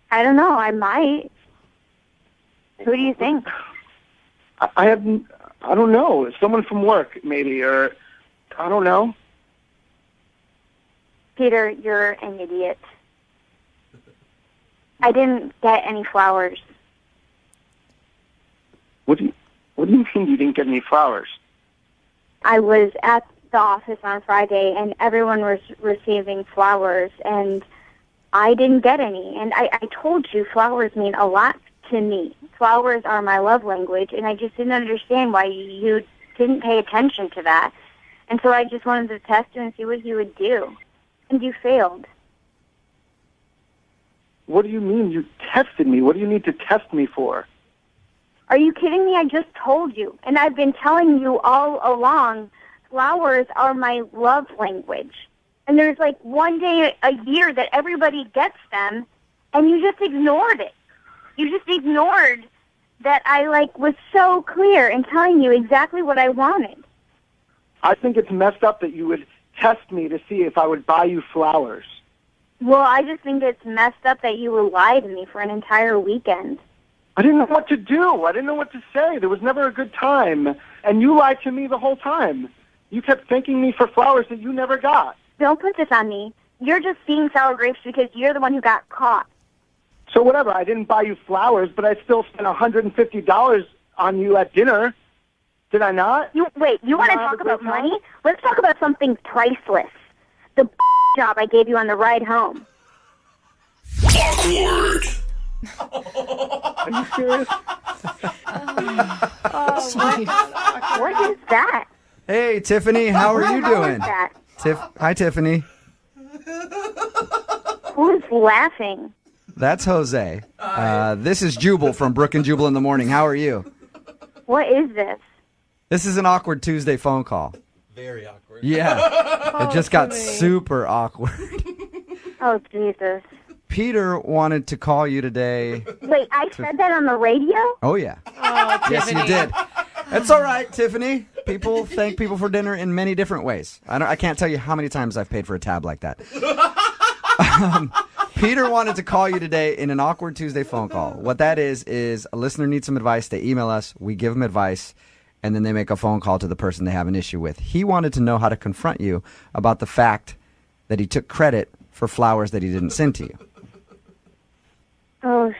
I don't know. I might. Who do you think? I don't know. Someone from work, maybe, or I don't know. Peter, you're an idiot. I didn't get any flowers. What do you mean you didn't get any flowers? I was at the office on Friday, and everyone was receiving flowers, and I didn't get any. And I told you flowers mean a lot to me. Flowers are my love language, and I just didn't understand why you didn't pay attention to that. And so I just wanted to test you and see what you would do. And you failed. What do you mean you tested me? What do you need to test me for? Are you kidding me? I just told you. And I've been telling you all along, flowers are my love language. And there's like one day a year that everybody gets them, and you just ignored it. You just ignored that I was so clear in telling you exactly what I wanted. I think it's messed up that you would test me to see if I would buy you flowers. Well, I just think it's messed up that you would lie to me for an entire weekend. I didn't know what to do. I didn't know what to say. There was never a good time. And you lied to me the whole time. You kept thanking me for flowers that you never got. Don't put this on me. You're just seeing sour grapes because you're the one who got caught. So whatever, I didn't buy you flowers, but I still spent $150 on you at dinner. Did I not? You want to talk about money? Let's talk about something priceless. The job I gave you on the ride home. Awkward. Are you serious? What is that? Hey, Tiffany, how are you doing? That? Hi, Tiffany. Who's laughing? That's Jose. This is Jubal from Brook and Jubal in the Morning. How are you? What is this? This is an awkward Tuesday phone call. Very awkward. Yeah. It just got super awkward. Oh, Jesus. Peter wanted to call you today. Wait, I said that on the radio? Oh, yeah. Oh, Yes, Tiffany. you did. It's all right, Tiffany. People thank people for dinner in many different ways. I can't tell you how many times I've paid for a tab like that. Peter wanted to call you today in an awkward Tuesday phone call. What that is a listener needs some advice. They email us. We give them advice. And then they make a phone call to the person they have an issue with. He wanted to know how to confront you about the fact that he took credit for flowers that he didn't send to you. Oh,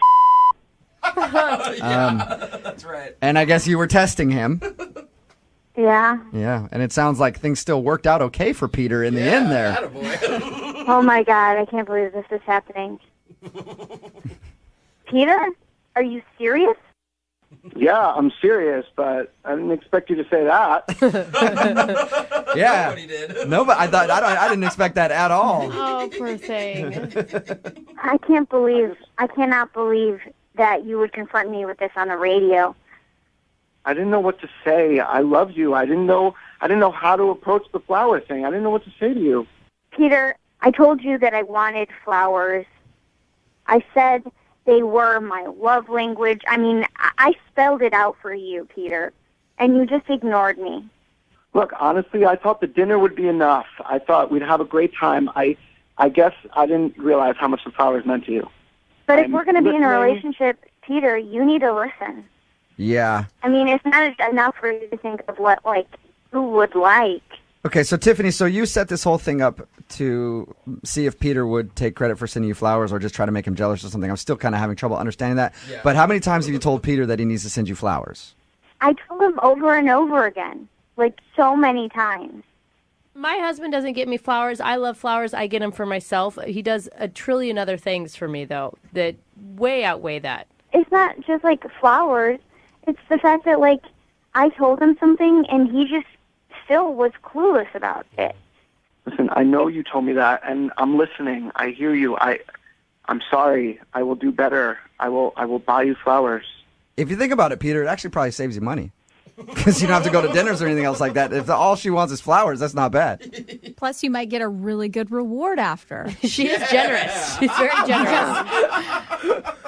That's right. And I guess you were testing him. yeah. Yeah, and it sounds like things still worked out okay for Peter in the end there. Attaboy. Oh, my God. I can't believe this is happening. Peter, are you serious? Yeah, I'm serious, but I didn't expect you to say that. Yeah. Nobody did. No, but I didn't expect that at all. Oh, poor thing. I cannot believe that you would confront me with this on the radio. I didn't know what to say. I love you. I didn't know how to approach the flower thing. I didn't know what to say to you. Peter, I told you that I wanted flowers. I said they were my love language. I mean, I spelled it out for you, Peter, and you just ignored me. Look, honestly, I thought the dinner would be enough. I thought we'd have a great time. I guess I didn't realize how much the flowers meant to you. But if we're going to be in a relationship, Peter, you need to listen. Yeah. I mean, it's not enough for you to think of what, like, who would like. Okay, so Tiffany, so you set this whole thing up to see if Peter would take credit for sending you flowers or just try to make him jealous or something. I'm still kind of having trouble understanding that. Yeah. But how many times have you told Peter that he needs to send you flowers? I told him over and over again, like so many times. My husband doesn't get me flowers. I love flowers. I get them for myself. He does a trillion other things for me, though, that way outweigh that. It's not just, like, flowers. It's the fact that, like, I told him something and he just still was clueless about it. Listen, I know you told me that, and I'm listening. I hear you. I'm sorry. I will do better. I will buy you flowers. If you think about it, Peter, it actually probably saves you money. Because you don't have to go to dinners or anything else like that. If all she wants is flowers, that's not bad. Plus, you might get a really good reward after. She is generous. She's very generous.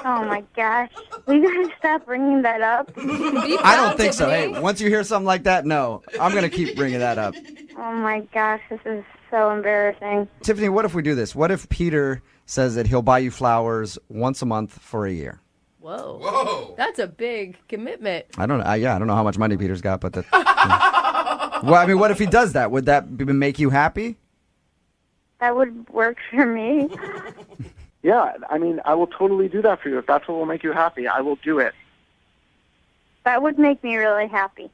Oh, my gosh. We got to stop bringing that up. I don't think so. Hey, once you hear something like that, no. I'm going to keep bringing that up. Oh, my gosh. This is so embarrassing. Tiffany, what if we do this? What if Peter says that he'll buy you flowers once a month for a year? Whoa. That's a big commitment. I don't know. I don't know how much money Peter's got, but well, I mean, what if he does that? Would that make you happy? That would work for me. Yeah, I mean, I will totally do that for you. If that's what will make you happy, I will do it. That would make me really happy.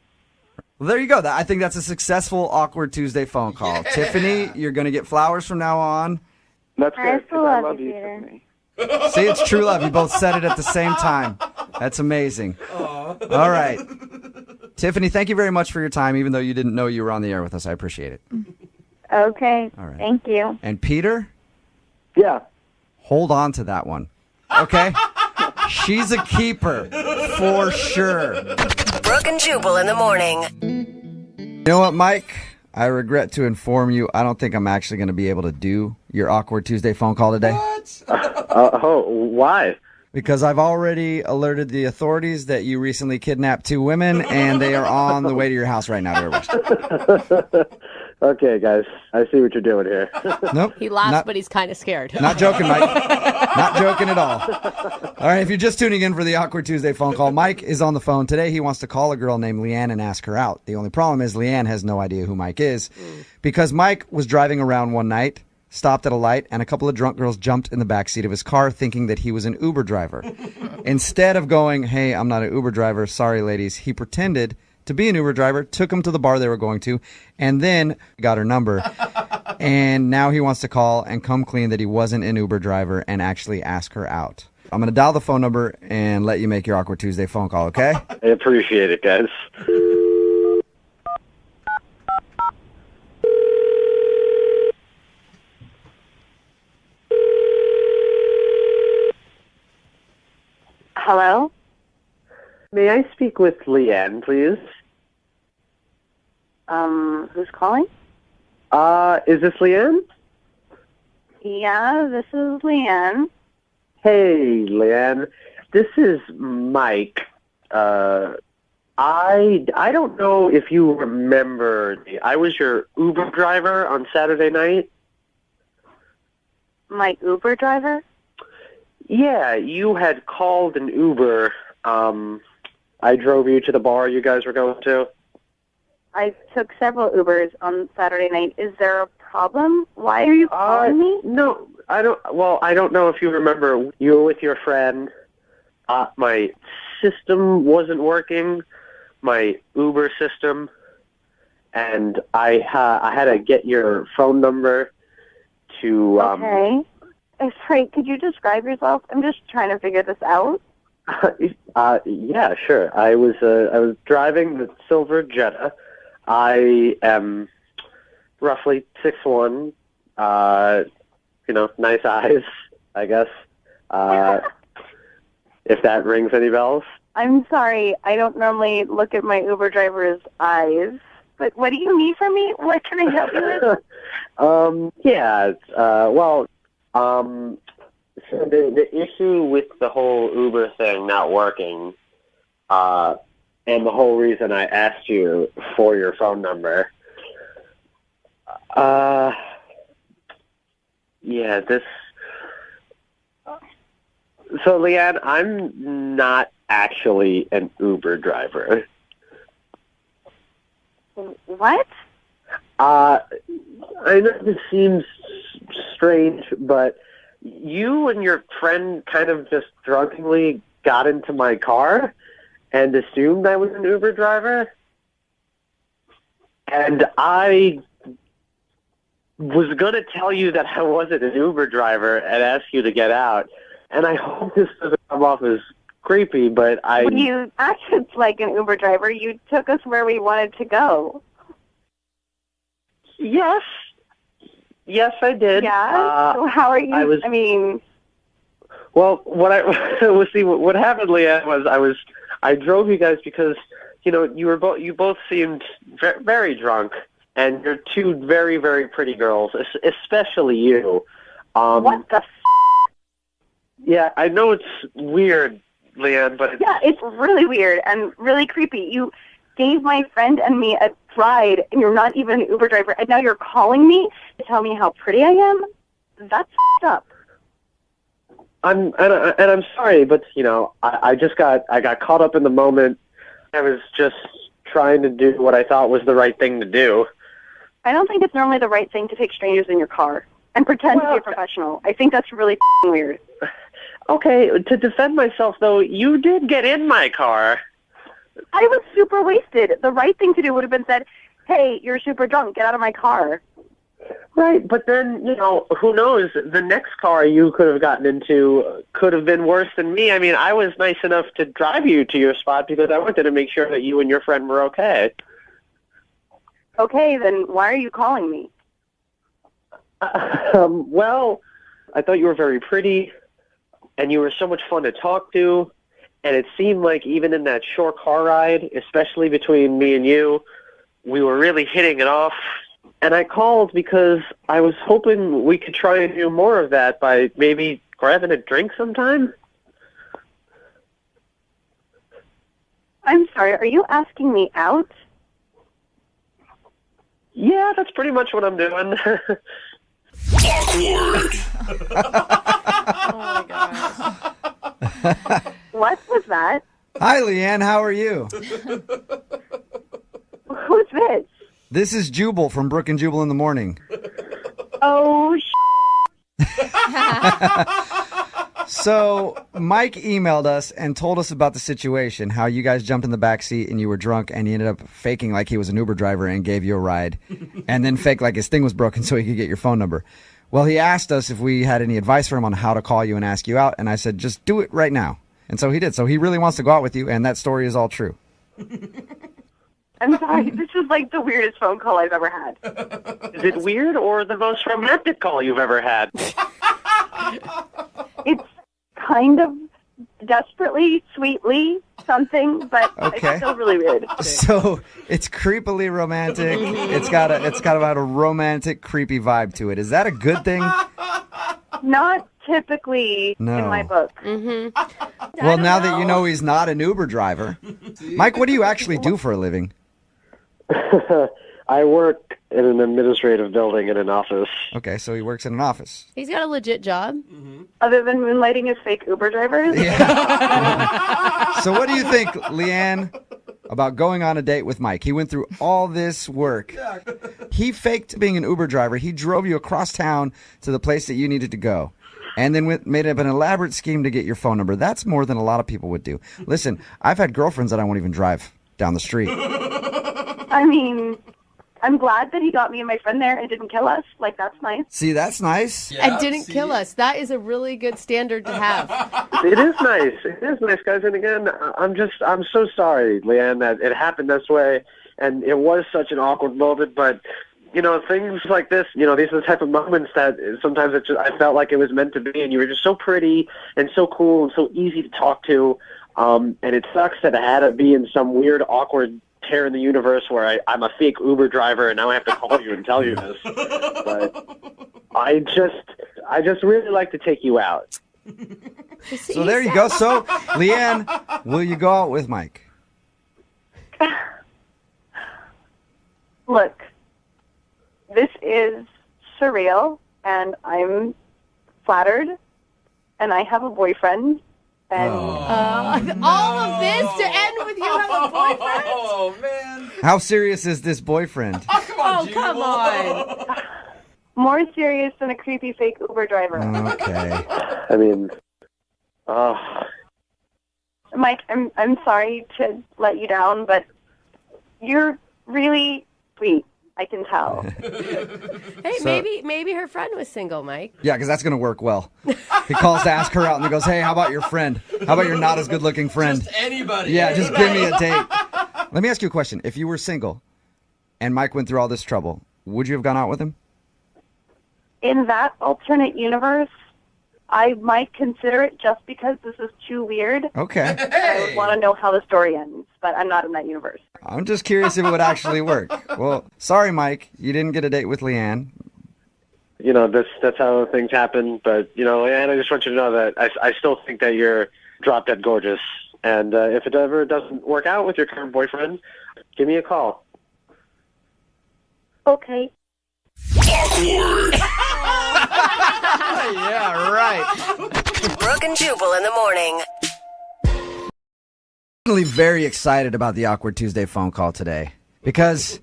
Well, there you go. I think that's a successful Awkward Tuesday phone call. Yeah. Tiffany, you're going to get flowers from now on. That's good. I still love you, Peter. Tiffany. See, it's true love. You both said it at the same time. That's amazing. Aww. All right. Tiffany, thank you very much for your time, even though you didn't know you were on the air with us. I appreciate it. Okay. All right. Thank you. And Peter? Yeah. Hold on to that one. Okay? She's a keeper, for sure. Brooke and Jubal in the morning. You know what, Mike? I regret to inform you, I don't think I'm actually going to be able to do your Awkward Tuesday phone call today. What? Why? Because I've already alerted the authorities that you recently kidnapped 2 women, and they are on the way to your house right now to arrest. Okay, guys. I see what you're doing here. Nope. He laughs, but he's kind of scared. Not joking, Mike. Not joking at all. All right, if you're just tuning in for the Awkward Tuesday phone call, Mike is on the phone. Today he wants to call a girl named Leanne and ask her out. The only problem is Leanne has no idea who Mike is because Mike was driving around one night, stopped at a light, and a couple of drunk girls jumped in the backseat of his car thinking that he was an Uber driver. Instead of going, hey, I'm not an Uber driver, sorry, ladies, he pretended to be an Uber driver, took him to the bar they were going to, and then got her number. And now he wants to call and come clean that he wasn't an Uber driver and actually ask her out. I'm going to dial the phone number and let you make your Awkward Tuesday phone call, okay? I appreciate it, guys. Hello? May I speak with Leanne, please? Who's calling? Is this Leanne? Yeah, this is Leanne. Hey, Leanne. This is Mike. I don't know if you remember. I was your Uber driver on Saturday night. My Uber driver? Yeah, you had called an Uber. I drove you to the bar you guys were going to. I took several Ubers on Saturday night. Is there a problem? Why are you calling me? No, I don't. Well, I don't know if you remember. You were with your friend. My system wasn't working, my Uber system, and I had to get your phone number to. Okay. Sorry, could you describe yourself? I'm just trying to figure this out. Yeah, sure. I was driving the silver Jetta. I am roughly 6'1", nice eyes, I guess, if that rings any bells. I'm sorry, I don't normally look at my Uber driver's eyes, but what do you need from me? What can I help you with? So the issue with the whole Uber thing not working, and the whole reason I asked you for your phone number, So, Leanne, I'm not actually an Uber driver. What? I know this seems strange, but you and your friend kind of just drunkenly got into my car and assumed I was an Uber driver. And I was going to tell you that I wasn't an Uber driver and ask you to get out. And I hope this doesn't come off as creepy, but When you acted like an Uber driver, you took us where we wanted to go. Yes. Yes, I did. Yeah? So how are you? I mean... Well, what happened, Leanne, was I drove you guys because, you both seemed very drunk, and you're two very, very pretty girls, especially you. What the Yeah, I know it's weird, Leanne, but Yeah, it's really weird and really creepy. You gave my friend and me a ride, and you're not even an Uber driver, and now you're calling me to tell me how pretty I am? That's up. I'm sorry, but I got caught up in the moment. I was just trying to do what I thought was the right thing to do. I don't think it's normally the right thing to take strangers in your car and pretend to be a professional. I think that's really weird. Okay, to defend myself, though, you did get in my car. I was super wasted. The right thing to do would have been said, hey, you're super drunk, get out of my car. Right, but then, who knows, the next car you could have gotten into could have been worse than me. I mean, I was nice enough to drive you to your spot because I wanted to make sure that you and your friend were okay. Okay, then why are you calling me? Well, I thought you were very pretty, and you were so much fun to talk to, and it seemed like even in that short car ride, especially between me and you, we were really hitting it off. And I called because I was hoping we could try and do more of that by maybe grabbing a drink sometime. I'm sorry, are you asking me out? Yeah, that's pretty much what I'm doing. Awkward. Oh, my gosh. What was that? Hi, Leanne. How are you? Who's this? This is Jubal from Brook and Jubal in the Morning. Oh, So Mike emailed us and told us about the situation, how you guys jumped in the back seat and you were drunk and he ended up faking like he was an Uber driver and gave you a ride and then fake like his thing was broken so he could get your phone number. Well, he asked us if we had any advice for him on how to call you and ask you out, and I said, just do it right now. And so he did. So he really wants to go out with you, and that story is all true. I'm sorry. This is like the weirdest phone call I've ever had. Is it weird or the most romantic call you've ever had? It's kind of desperately, sweetly something, but Okay. it's still really weird. So it's creepily romantic. It's got about a romantic, creepy vibe to it. Is that a good thing? Not typically No. in my book. Mm-hmm. Well, now that you know he's not an Uber driver. Mike, what do you actually do for a living? I work in an administrative building in an office. Okay, so he works in an office. He's got a legit job. Other than moonlighting as fake Uber drivers? So what do you think, Leanne, about going on a date with Mike? He went through all this work. He faked being an Uber driver. He drove you across town to the place that you needed to go. And then made up an elaborate scheme to get your phone number. That's more than a lot of people would do. Listen, I've had girlfriends that I won't even drive down the street. I mean, I'm glad that he got me and my friend there and didn't kill us. Like, that's nice. See, that's nice. And didn't kill us. That is a really good standard to have. It is nice. It is nice, guys. And again, I'm so sorry, Leanne, that it happened this way. And it was such an awkward moment, but things like this, these are the type of moments that sometimes I felt like it was meant to be, and you were just so pretty and so cool and so easy to talk to. And it sucks that I had to be in some weird, awkward tear in the universe where I'm a fake Uber driver and now I have to call you and tell you this. But I just really like to take you out. So there you go. So, Leanne, will you go out with Mike? Look, this is surreal, and I'm flattered, and I have a boyfriend. And all of this to end with you have a boyfriend? Oh, man. How serious is this boyfriend? Come on. more serious than a creepy fake Uber driver. Okay. I mean, Mike, I'm sorry to let you down, but you're really sweet. I can tell. Hey, maybe her friend was single, Mike. Yeah, because that's going to work well. He calls to ask her out and he goes, hey, how about your friend? How about your not as good looking friend? Just anybody. Yeah, just give me a date. Let me ask you a question. If you were single and Mike went through all this trouble, would you have gone out with him? In that alternate universe, I might consider it just because this is too weird. Okay. I want to know how the story ends, but I'm not in that universe. I'm just curious if it would actually work. Well, sorry, Mike. You didn't get a date with Leanne. You know, that's how things happen. But, you know, Leanne, I just want you to know that I still think that you're drop dead gorgeous. And if it ever doesn't work out with your current boyfriend, give me a call. Okay. Awkward. Yeah, right. Brooke and Jubal in the morning. Very excited about the Awkward Tuesday phone call today because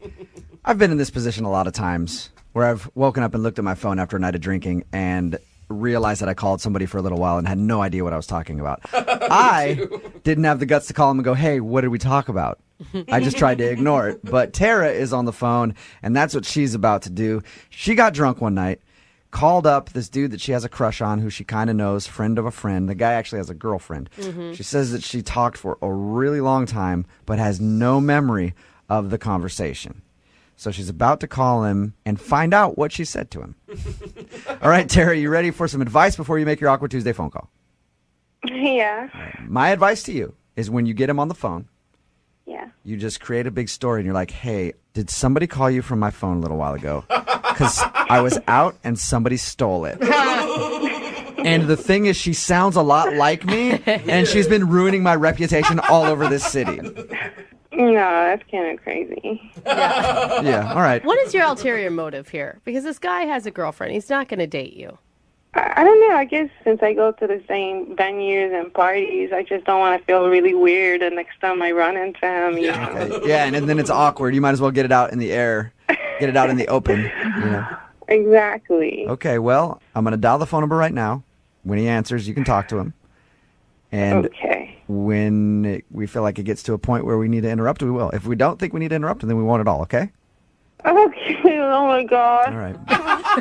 I've been in this position a lot of times where I've woken up and looked at my phone after a night of drinking and realized that I called somebody for a little while and had no idea what I was talking about. I didn't have the guts to call them and go, hey, what did we talk about? I just tried to ignore it. But Tara is on the phone, and that's what she's about to do. She got drunk one night, called up this dude that she has a crush on, who she kind of knows, friend of a friend. The guy actually has a girlfriend. Mm-hmm. She says that she talked for a really long time, but has no memory of the conversation. So she's about to call him and find out what she said to him. All right, Tara, you ready for some advice before you make your Awkward Tuesday phone call? Yeah. My advice to you is when you get him on the phone, Yeah. you just create a big story and you're like, hey, did somebody call you from my phone a little while ago? Because I was out and somebody stole it. And the thing is, she sounds a lot like me, and she's been ruining my reputation all over this city. No, that's kind of crazy. Yeah, all right. What is your ulterior motive here? Because this guy has a girlfriend. He's not going to date you. I don't know. I guess since I go to the same venues and parties, I just don't want to feel really weird the next time I run into him. You know? Okay. Yeah, and then it's awkward. You might as well get it out in the air, get it out in the open. You know? Exactly. Okay, well, I'm going to dial the phone number right now. When he answers, you can talk to him. And when we feel like it gets to a point where we need to interrupt, we will. If we don't think we need to interrupt, then we won't at all, okay? Okay. Oh, my God. All right.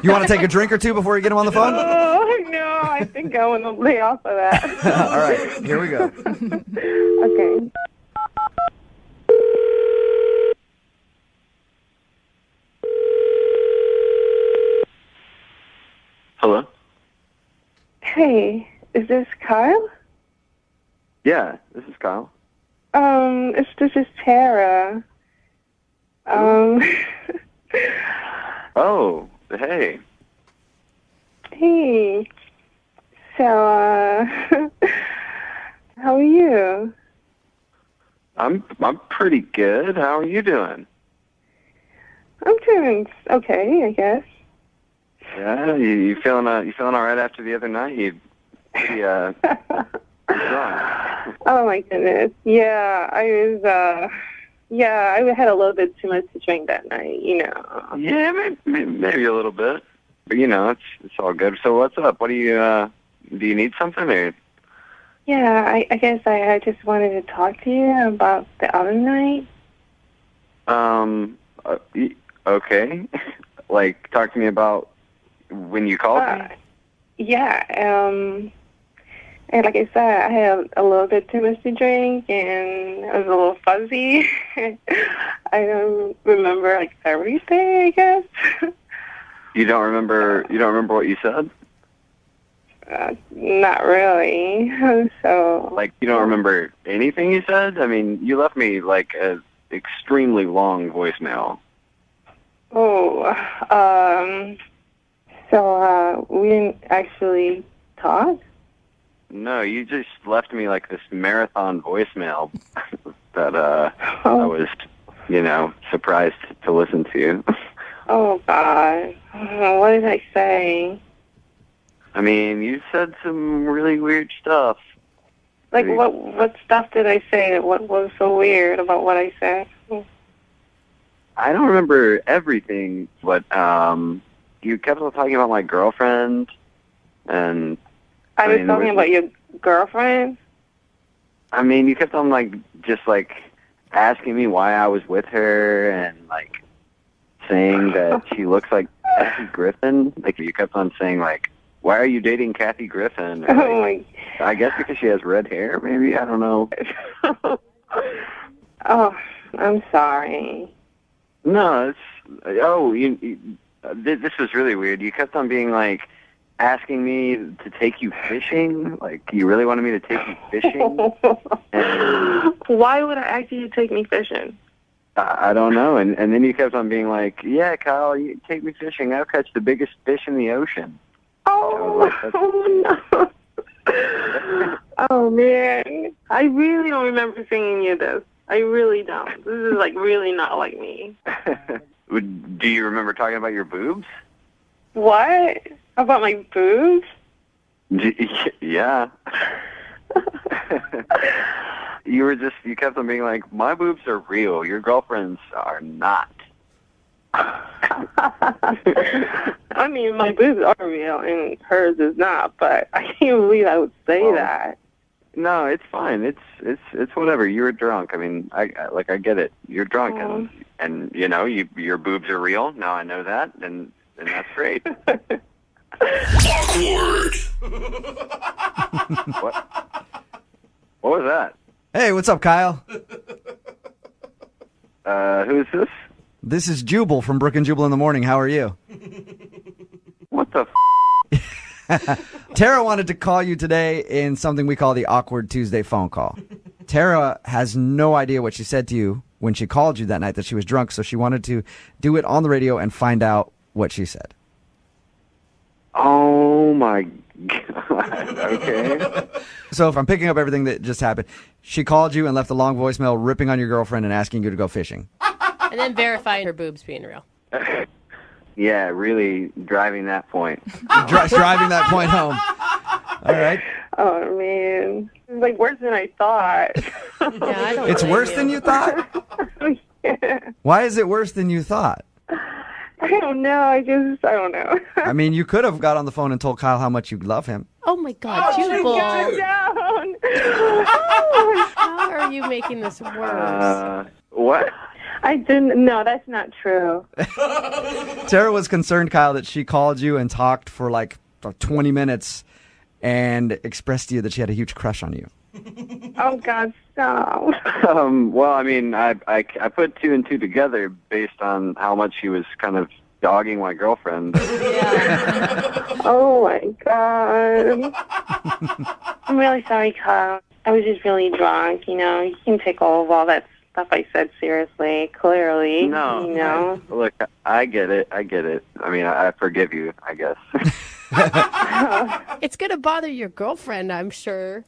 You want to take a drink or two before you get him on the phone? Oh, no. I think I want to lay off of that. All right. Here we go. Okay. Hello? Hey, is this Kyle? Yeah, this is Kyle. This is Tara. Oh, hey. Hey. So, how are you? I'm pretty good. How are you doing? I'm doing okay, I guess. Yeah, you feeling all right after the other night? You pretty drunk. Oh my goodness. Yeah, I had a little bit too much to drink that night, you know. Yeah, maybe a little bit. But you know, it's all good. So what's up? What do you need something or? Yeah, I guess I just wanted to talk to you about the other night. Okay. Like, talk to me about when you called me? Yeah, and like I said, I had a little bit too much to drink, and I was a little fuzzy. I don't remember, like, everything, I guess. You don't remember what you said? Not really. So, like, you don't remember anything you said? I mean, you left me, like, an extremely long voicemail. So, we didn't actually talk? No, you just left me, like, this marathon voicemail that, I was, surprised to listen to. Oh, God. What did I say? I mean, you said some really weird stuff. Like, what stuff did I say? What was so weird about what I said? I don't remember everything, but you kept on talking about my girlfriend, and I was talking about your girlfriend? I mean, you kept on, just asking me why I was with her, and, saying that she looks like Kathy Griffin. You kept on saying, why are you dating Kathy Griffin? Or, I guess because she has red hair, maybe? I don't know. Oh, I'm sorry. No, this was really weird. You kept on being asking me to take you fishing. You really wanted me to take you fishing. And why would I ask you to take me fishing? I don't know. And then you kept on being yeah, Kyle, you take me fishing. I'll catch the biggest fish in the ocean. Oh no. Oh, man. I really don't remember singing you this. I really don't. This is, really not like me. Do you remember talking about your boobs? What? About my boobs? Yeah. You kept on being my boobs are real. Your girlfriend's are not. I mean, my boobs are real and hers is not, but I can't believe I would say that. No, it's fine. It's whatever. You were drunk. I mean, I get it. You're drunk, and your boobs are real. Now I know that, and that's great. Awkward. What was that? Hey, what's up, Kyle? Who is this? This is Jubal from Brook and Jubal in the Morning. How are you? What the Tara wanted to call you today in something we call the Awkward Tuesday phone call. Tara has no idea what she said to you when she called you that night that she was drunk, so she wanted to do it on the radio and find out what she said. Oh, my God. Okay. So if I'm picking up everything that just happened, she called you and left a long voicemail ripping on your girlfriend and asking you to go fishing. And then verifying her boobs being real. Yeah, really driving that point. Driving that point home. All right. Oh, man. It's worse than I thought. Yeah, I don't It's worse than you thought? Yeah. Why is it worse than you thought? I don't know. I don't know. I mean, you could have got on the phone and told Kyle how much you love him. Oh, my God, Jubal. Down. How are you making this worse? What? I didn't. No, that's not true. Tara was concerned, Kyle, that she called you and talked for 20 minutes and expressed to you that she had a huge crush on you. Oh, God, stop. Well, I mean, I put two and two together based on how much she was kind of dogging my girlfriend. Yeah. Oh, my God. I'm really sorry, Kyle. I was just really drunk, You can take all that stuff I said seriously, clearly. No. Look, I get it. I mean, I forgive you, I guess. It's going to bother your girlfriend, I'm sure.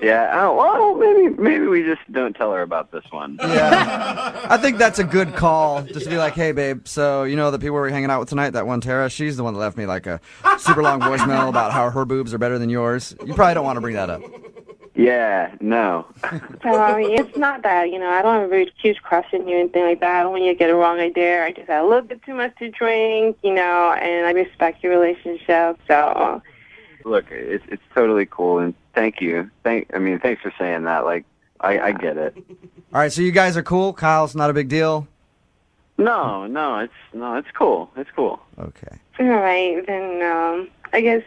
Yeah, well, maybe we just don't tell her about this one. Yeah. I think that's a good call. Just to be like, hey, babe, so the people we're hanging out with tonight, that one Tara, she's the one that left me a super long voicemail about how her boobs are better than yours. You probably don't want to bring that up. Yeah, no. It's not that, I don't have a very huge crush on you or anything like that. I don't want you to get a wrong idea. I just had a little bit too much to drink, and I respect your relationship, so. Look, it's totally cool, and thank you. Thanks for saying that. I get it. All right, so you guys are cool? Kyle's not a big deal? No, it's cool. It's cool. Okay. All right, then, I guess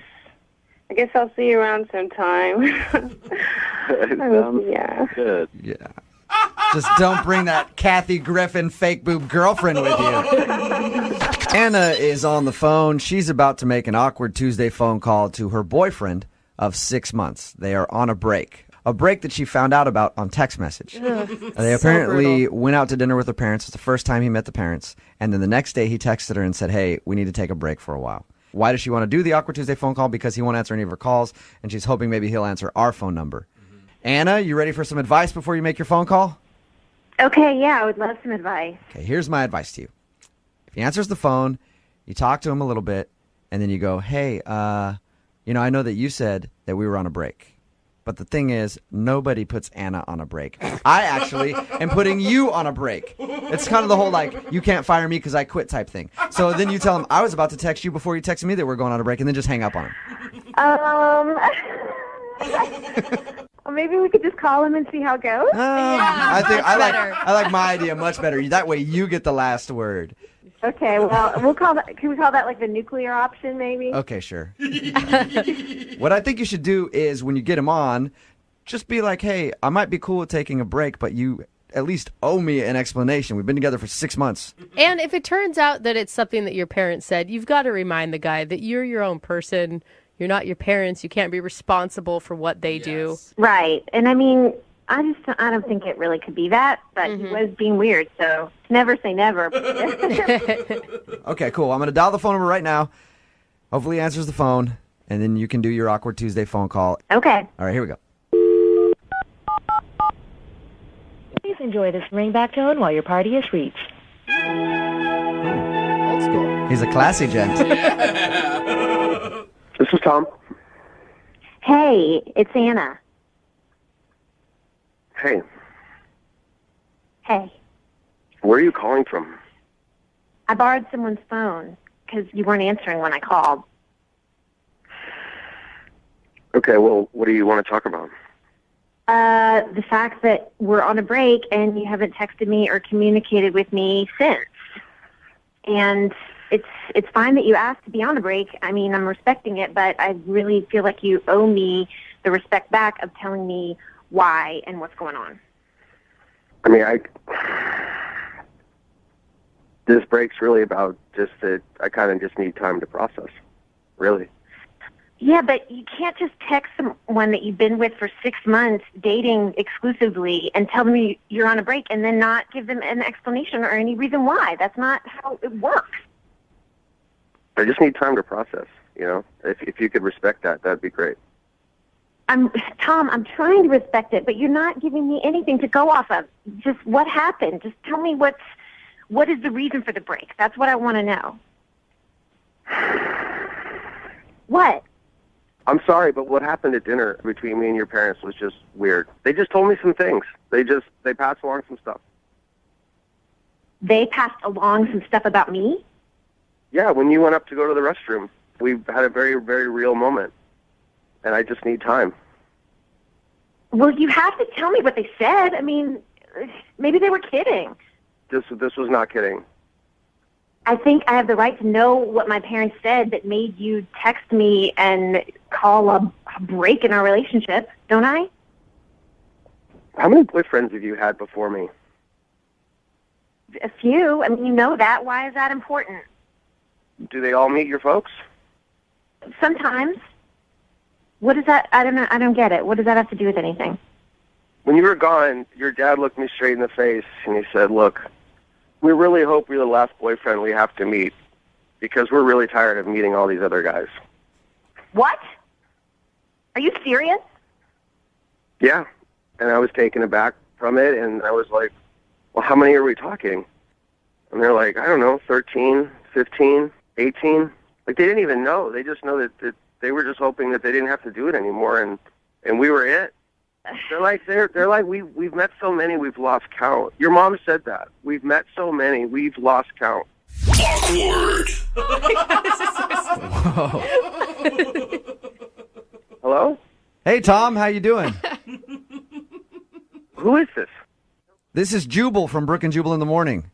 I'll see you around sometime. Yeah. Good. Yeah. Just don't bring that Kathy Griffin fake boob girlfriend with you. Anna is on the phone. She's about to make an awkward Tuesday phone call to her boyfriend of 6 months. They are on a break that she found out about on text message. They apparently went out to dinner with her parents. It's the first time he met the parents. And then the next day he texted her and said, hey, we need to take a break for a while. Why does she want to do the Awkward Tuesday phone call? Because he won't answer any of her calls, and she's hoping maybe he'll answer our phone number. Anna, you ready for some advice before you make your phone call? Okay, yeah, I would love some advice. Okay, here's my advice to you. If he answers the phone, you talk to him a little bit, and then you go, hey, You know, I know that you said that we were on a break. But the thing is, nobody puts Anna on a break. I actually am putting you on a break. It's kind of the whole, like, you can't fire me because I quit type thing. So then you tell him, I was about to text you before you texted me that we're going on a break, and then just hang up on him. Maybe we could just call him and see how it goes. I think I like my idea much better. That way you get the last word. Okay, well, we'll call that. Can we call that like the nuclear option, maybe? Okay, sure. What I think you should do is when you get him on, just be like, hey, I might be cool with taking a break, but you at least owe me an explanation. We've been together for 6 months. And if it turns out that it's something that your parents said, you've got to remind the guy that you're your own person. You're not your parents. You can't be responsible for what they do. Right. And I mean, I don't think it really could be that, but he was being weird, so never say never. Okay, cool. I'm going to dial the phone number right now. Hopefully he answers the phone, and then you can do your Awkward Tuesday phone call. Okay. All right, here we go. Please enjoy this ringback tone while your party is reached. Old school. He's a classy gent. This is Tom. Hey, it's Anna. Hey, Hey, where are you calling from? I borrowed someone's phone because you weren't answering when I called. Okay, well, what do you want to talk about? The fact that we're on a break and you haven't texted me or communicated with me since. And it's fine that you asked to be on a break. I mean, I'm respecting it, but I really feel like you owe me the respect back of telling me why and what's going on. I mean, this break's really about just that I kind of just need time to process, really. Yeah, but you can't just text someone that you've been with for 6 months, dating exclusively, and tell them you're on a break and then not give them an explanation or any reason why. That's not how it works. I just need time to process, you know? If you could respect that, that'd be great. Tom, I'm trying to respect it, but you're not giving me anything to go off of. Just what happened? Just tell me what is the reason for the break? That's what I want to know. What? I'm sorry, but what happened at dinner between me and your parents was just weird. They just told me some things. They passed along some stuff. They passed along some stuff about me? Yeah, when you went up to go to the restroom, we had a very, very real moment. And I just need time. Well, you have to tell me what they said. I mean, maybe they were kidding. This was not kidding. I think I have the right to know what my parents said that made you text me and call a break in our relationship, don't I? How many boyfriends have you had before me? A few. I mean, you know that. Why is that important? Do they all meet your folks? Sometimes. What is that? I don't know. I don't get it. What does that have to do with anything? When you were gone, your dad looked me straight in the face and he said, look, we really hope you're the last boyfriend we have to meet because we're really tired of meeting all these other guys. What? Are you serious? Yeah. And I was taken aback from it and I was like, well, how many are we talking? And they're like, I don't know, 13, 15, 18. Like they didn't even know. They just know that they were just hoping that they didn't have to do it anymore, and we were it. They're like we've met so many we've lost count. Your mom said that. We've met so many we've lost count. Awkward. Hello? Hey Tom, how you doing? Who is this? This is Jubal from Brook and Jubal in the Morning.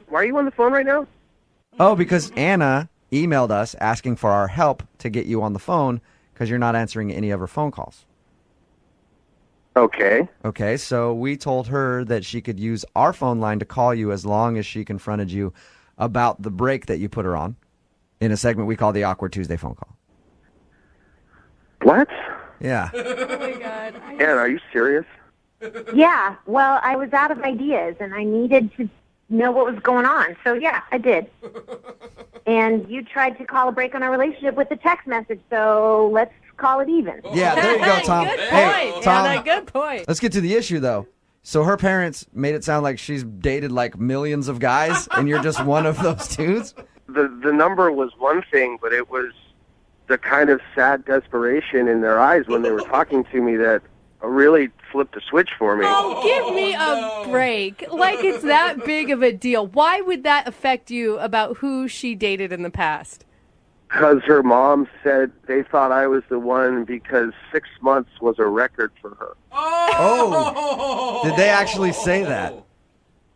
Why are you on the phone right now? Oh, because Anna emailed us asking for our help to get you on the phone because you're not answering any of her phone calls. Okay. Okay, so we told her that she could use our phone line to call you as long as she confronted you about the break that you put her on in a segment we call the Awkward Tuesday phone call. What? Yeah. Oh, my God. Anna, are you serious? Yeah. Well, I was out of ideas, and I needed to know what was going on. So, yeah, I did. And you tried to call a break on our relationship with a text message, so let's call it even. Yeah, there you go, Tom. Good Hey, point, Tom. Anna, good point. Let's get to the issue, though. So her parents made it sound like she's dated like millions of guys, and you're just one of those dudes? The number was one thing, but the kind of sad desperation in their eyes when they were talking to me that really flipped a switch for me. Oh, give me a break. Like it's that big of a deal. Why would that affect you about who she dated in the past? Because her mom said they thought I was the one because 6 months was a record for her. Oh, did they actually say that?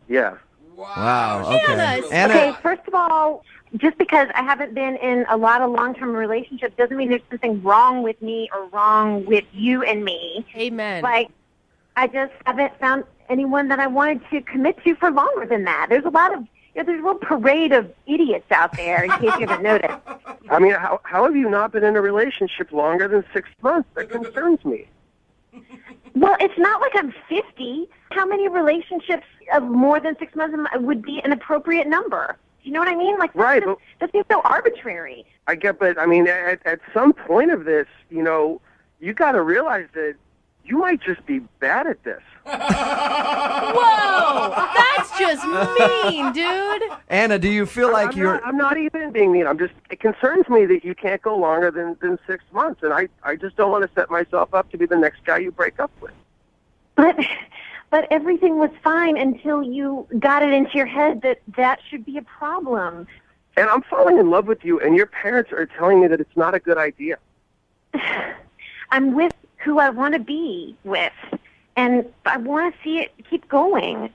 Yeah. Wow. Okay. Okay, first of all, just because I haven't been in a lot of long-term relationships doesn't mean there's something wrong with me or wrong with you and me. Amen. Like, I just haven't found anyone that I wanted to commit to for longer than that. There's a lot of, there's a real parade of idiots out there, in case you haven't noticed. I mean, how have you not been in a relationship longer than 6 months? That concerns me. Well, it's not like I'm 50. How many relationships of more than 6 months would be an appropriate number? You know what I mean? Like, that seems so arbitrary. I get, but I mean, at some point of this, you know, you got to realize that you might just be bad at this. Whoa! That's just mean, dude. Anna, do you feel like I'm not even being mean. It concerns me that you can't go longer than 6 months, and I just don't want to set myself up to be the next guy you break up with. But everything was fine until you got it into your head that that should be a problem. And I'm falling in love with you, and your parents are telling me that it's not a good idea. I'm with who I want to be with, and I want to see it keep going.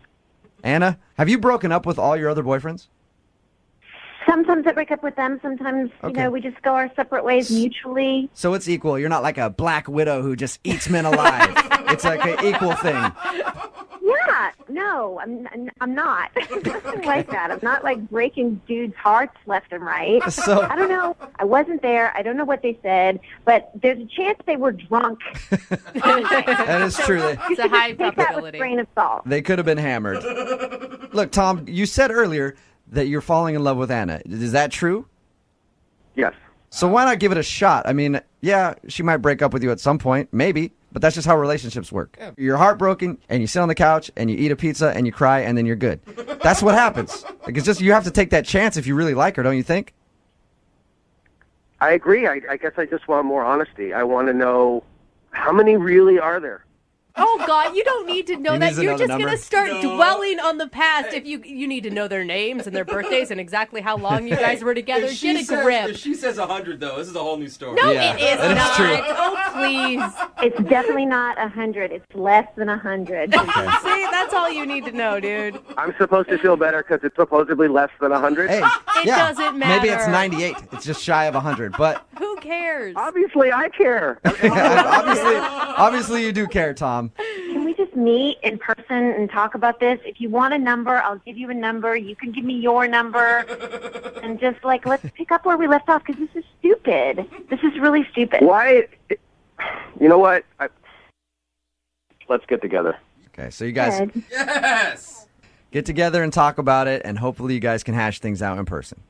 Anna, have you broken up with all your other boyfriends? Sometimes I break up with them. Sometimes, you know, we just go our separate ways mutually. So it's equal. You're not like a black widow who just eats men alive. It's like an equal thing. Yeah, no, I'm not. Nothing like that. I'm not like breaking dudes' hearts left and right. So- I don't know. I wasn't there. I don't know what they said, but there's a chance they were drunk. That is true. It's a high Take that with a probability. grain of salt. They could have been hammered. Look, Tom, you said earlier that you're falling in love with Anna. Is that true? Yes. So why not give it a shot? I mean, yeah, she might break up with you at some point, maybe, but that's just how relationships work. Yeah. You're heartbroken, and you sit on the couch, and you eat a pizza, and you cry, and then you're good. That's what happens. Like, it's just, you have to take that chance if you really like her, don't you think? I agree. I guess I just want more honesty. I want to know how many really are there. Oh, God, you don't need to know He that. needs to You're know the just going to number. start dwelling on the past. If you need to know their names and their birthdays and exactly how long you guys were together. If she Get a says- grip. If she says 100, though, this is a whole new story. No, Yeah, it is that is not. true. Oh, please. It's definitely not 100. It's less than 100. See, that's all you need to know, dude. I'm supposed to feel better because it's supposedly less than 100? Hey, It yeah, doesn't matter. maybe it's 98. It's just shy of 100, but Who cares? Obviously, I care. obviously you do care, Tom. Can we just meet in person and talk about this? If you want a number, I'll give you a number. You can give me your number. And just, like, let's pick up where we left off, because this is stupid. This is really stupid. Why? You know what? Let's get together. Okay, so you guys Good. Yes! get together and talk about it, and hopefully you guys can hash things out in person.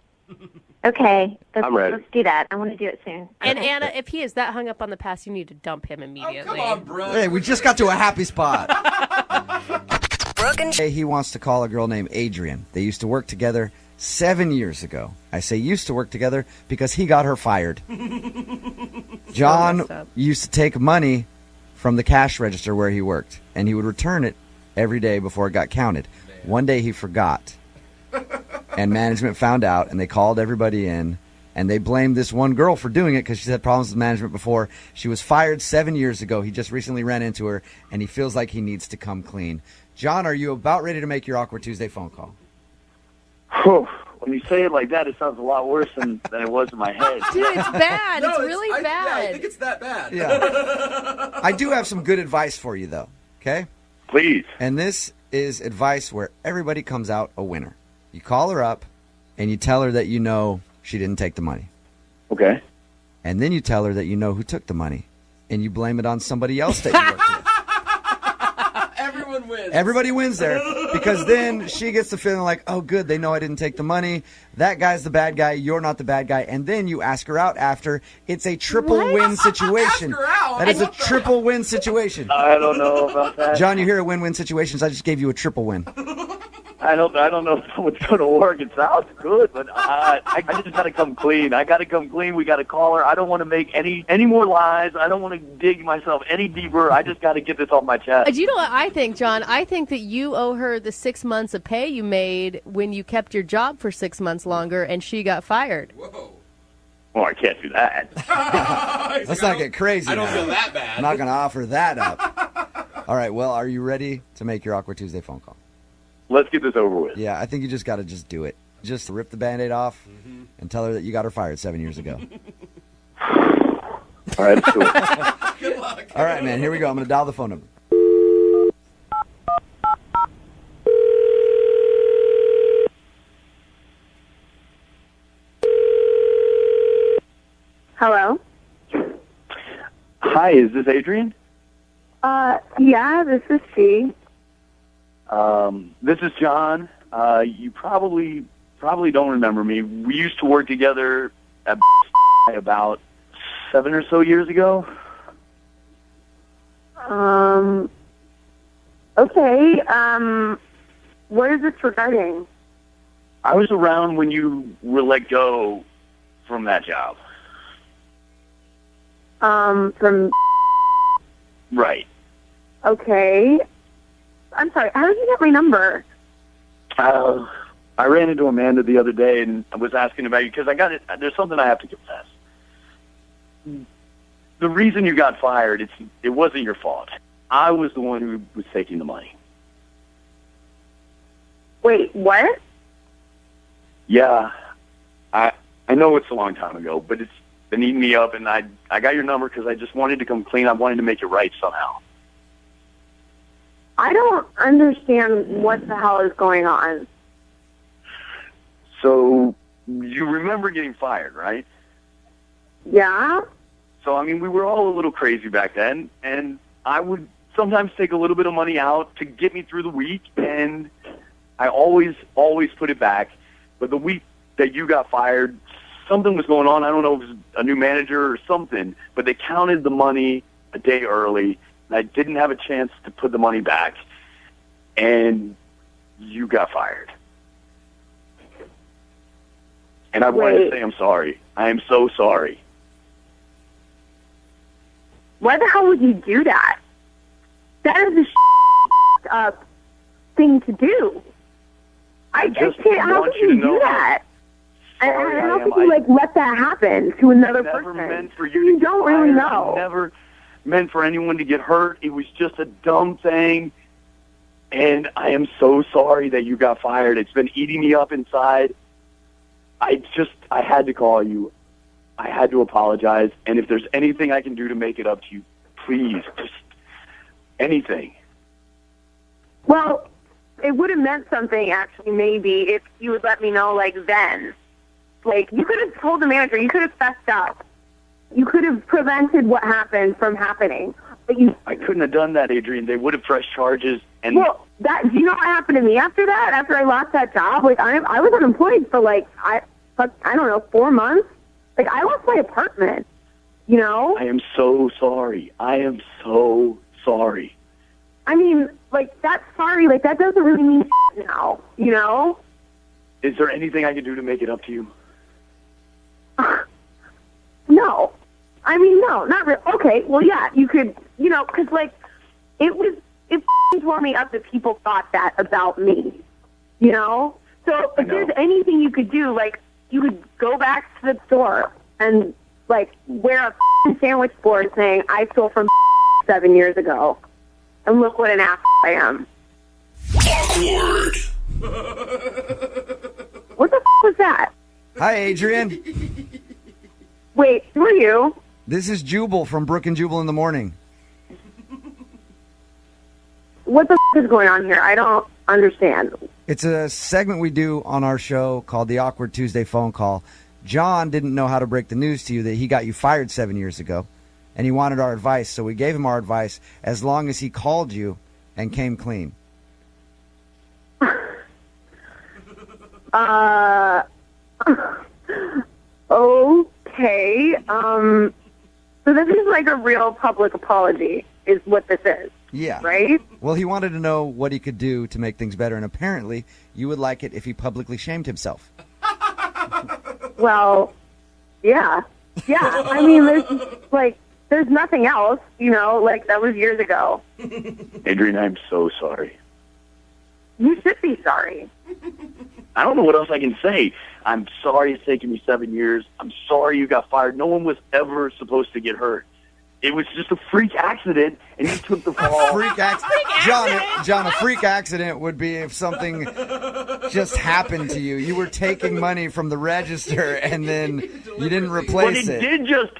Okay, I'm ready. let's do that. I want to do it soon. And Anna, if he is that hung up on the past, you need to dump him immediately. Come on, bro. Hey, we just got to a happy spot. Brooke and Hey, he wants to call a girl named Adrian. They used to work together 7 years ago. I say used to work together because he got her fired. John messed up. used to take money from the cash register where he worked, and he would return it every day before it got counted. One day he forgot, and management found out, and they called everybody in, and they blamed this one girl for doing it because she's had problems with management before. She was fired 7 years ago. He just recently ran into her, and he feels like he needs to come clean. John, are you about ready to make your Awkward Tuesday phone call? When you say it like that, it sounds a lot worse than it was in my head. Dude, it's bad. No, it's really bad. Yeah, I think it's that bad. Yeah. I do have some good advice for you, though, okay? Please. And this is advice where everybody comes out a winner. You call her up, and you tell her that you know she didn't take the money. Okay. And then you tell her that you know who took the money, and you blame it on somebody else that you worked with. Everyone wins. Everybody wins there because then she gets the feeling like, oh, good, they know I didn't take the money. That guy's the bad guy. You're not the bad guy. And then you ask her out after. It's a triple win situation. Ask her out? That is a triple win situation. I don't know about that. John, you hear a win-win situations. I just gave you a triple win. I don't know if someone's going to work. It sounds good, but I just got to come clean. I got to come clean. We got to call her. I don't want to make any more lies. I don't want to dig myself any deeper. I just got to get this off my chest. Do you know what I think, John? I think that you owe her the 6 months of pay you made when you kept your job for 6 months longer and she got fired. Whoa. Well, I can't do that. Let's not get crazy. I don't now. feel that bad. I'm not going to offer that up. All right, well, are you ready to make your Awkward Tuesday phone call? Let's get this over with. Yeah, I think you just got to just do it. Just rip the Band-Aid off and tell her that you got her fired 7 years ago. All right, let's do it. Good luck. All right, man, here we go. I'm going to dial the phone number. Hello? Hi, is this Adrian? Yeah, this is she. This is John. You probably don't remember me. We used to work together at about 7 or so years ago. Okay, what is this regarding? I was around when you were let go from that job. From... Right. Okay. I'm sorry, how did you get my number? I ran into Amanda the other day and I was asking about you because I got it. There's something I have to confess. The reason you got fired, it wasn't your fault. I was the one who was taking the money. Wait, what? Yeah, I know it's a long time ago, but it's been eating me up, and I got your number because I just wanted to come clean. I wanted to make it right somehow. I don't understand what the hell is going on. So, you remember getting fired, right? Yeah? So, I mean, we were all a little crazy back then, and I would sometimes take a little bit of money out to get me through the week, and I always put it back. But the week that you got fired, something was going on. I don't know if it was a new manager or something, but they counted the money a day early, and I didn't have a chance to put the money back, and you got fired. And I wanted to say I'm sorry. I am so sorry. Why the hell would you do that? That is a up thing to do. I just can't. How could you do that? And how could you let that happen to another person? Meant for you don't really know. Never meant for anyone to get hurt. It was just a dumb thing. And I am so sorry that you got fired. It's been eating me up inside. I had to call you. I had to apologize. And if there's anything I can do to make it up to you, please, just anything. Well, it would have meant something, actually, maybe, if you would let me know, then. You could have told the manager. You could have fessed up. You could have prevented what happened from happening. But I couldn't have done that, Adrian. They would have pressed charges. And do you know what happened to me after that? After I lost that job? I was unemployed for, I don't know, 4 months. I lost my apartment, you know? I am so sorry. I am so sorry. I mean, that's sorry. That doesn't really mean now, you know? Is there anything I can do to make it up to you? No. I mean, no, not really. Okay, well, yeah, you could, because, it tore me up that people thought that about me, you know? So if there's anything you could do, you could go back to the store and, wear a sandwich board saying, I stole from 7 years ago. And look what an ass I am. Awkward. What the was that? Hi, Adrian. Wait, who are you? This is Jubal from Brook and Jubal in the Morning. What the is going on here? I don't understand. It's a segment we do on our show called the Awkward Tuesday Phone Call. John didn't know how to break the news to you that he got you fired 7 years ago, and he wanted our advice, so we gave him our advice as long as he called you and came clean. Okay. So this is a real public apology. is what this is. Yeah. Right? Well, he wanted to know what he could do to make things better, and apparently you would like it if he publicly shamed himself. Well, yeah. Yeah. I mean, there's nothing else, that was years ago. Adrian, I'm so sorry. You should be sorry. I don't know what else I can say. I'm sorry it's taken me 7 years. I'm sorry you got fired. No one was ever supposed to get hurt. It was just a freak accident, and you took the fall. Freak accident. John, a freak accident would be if something just happened to you. You were taking money from the register, and then you didn't replace it.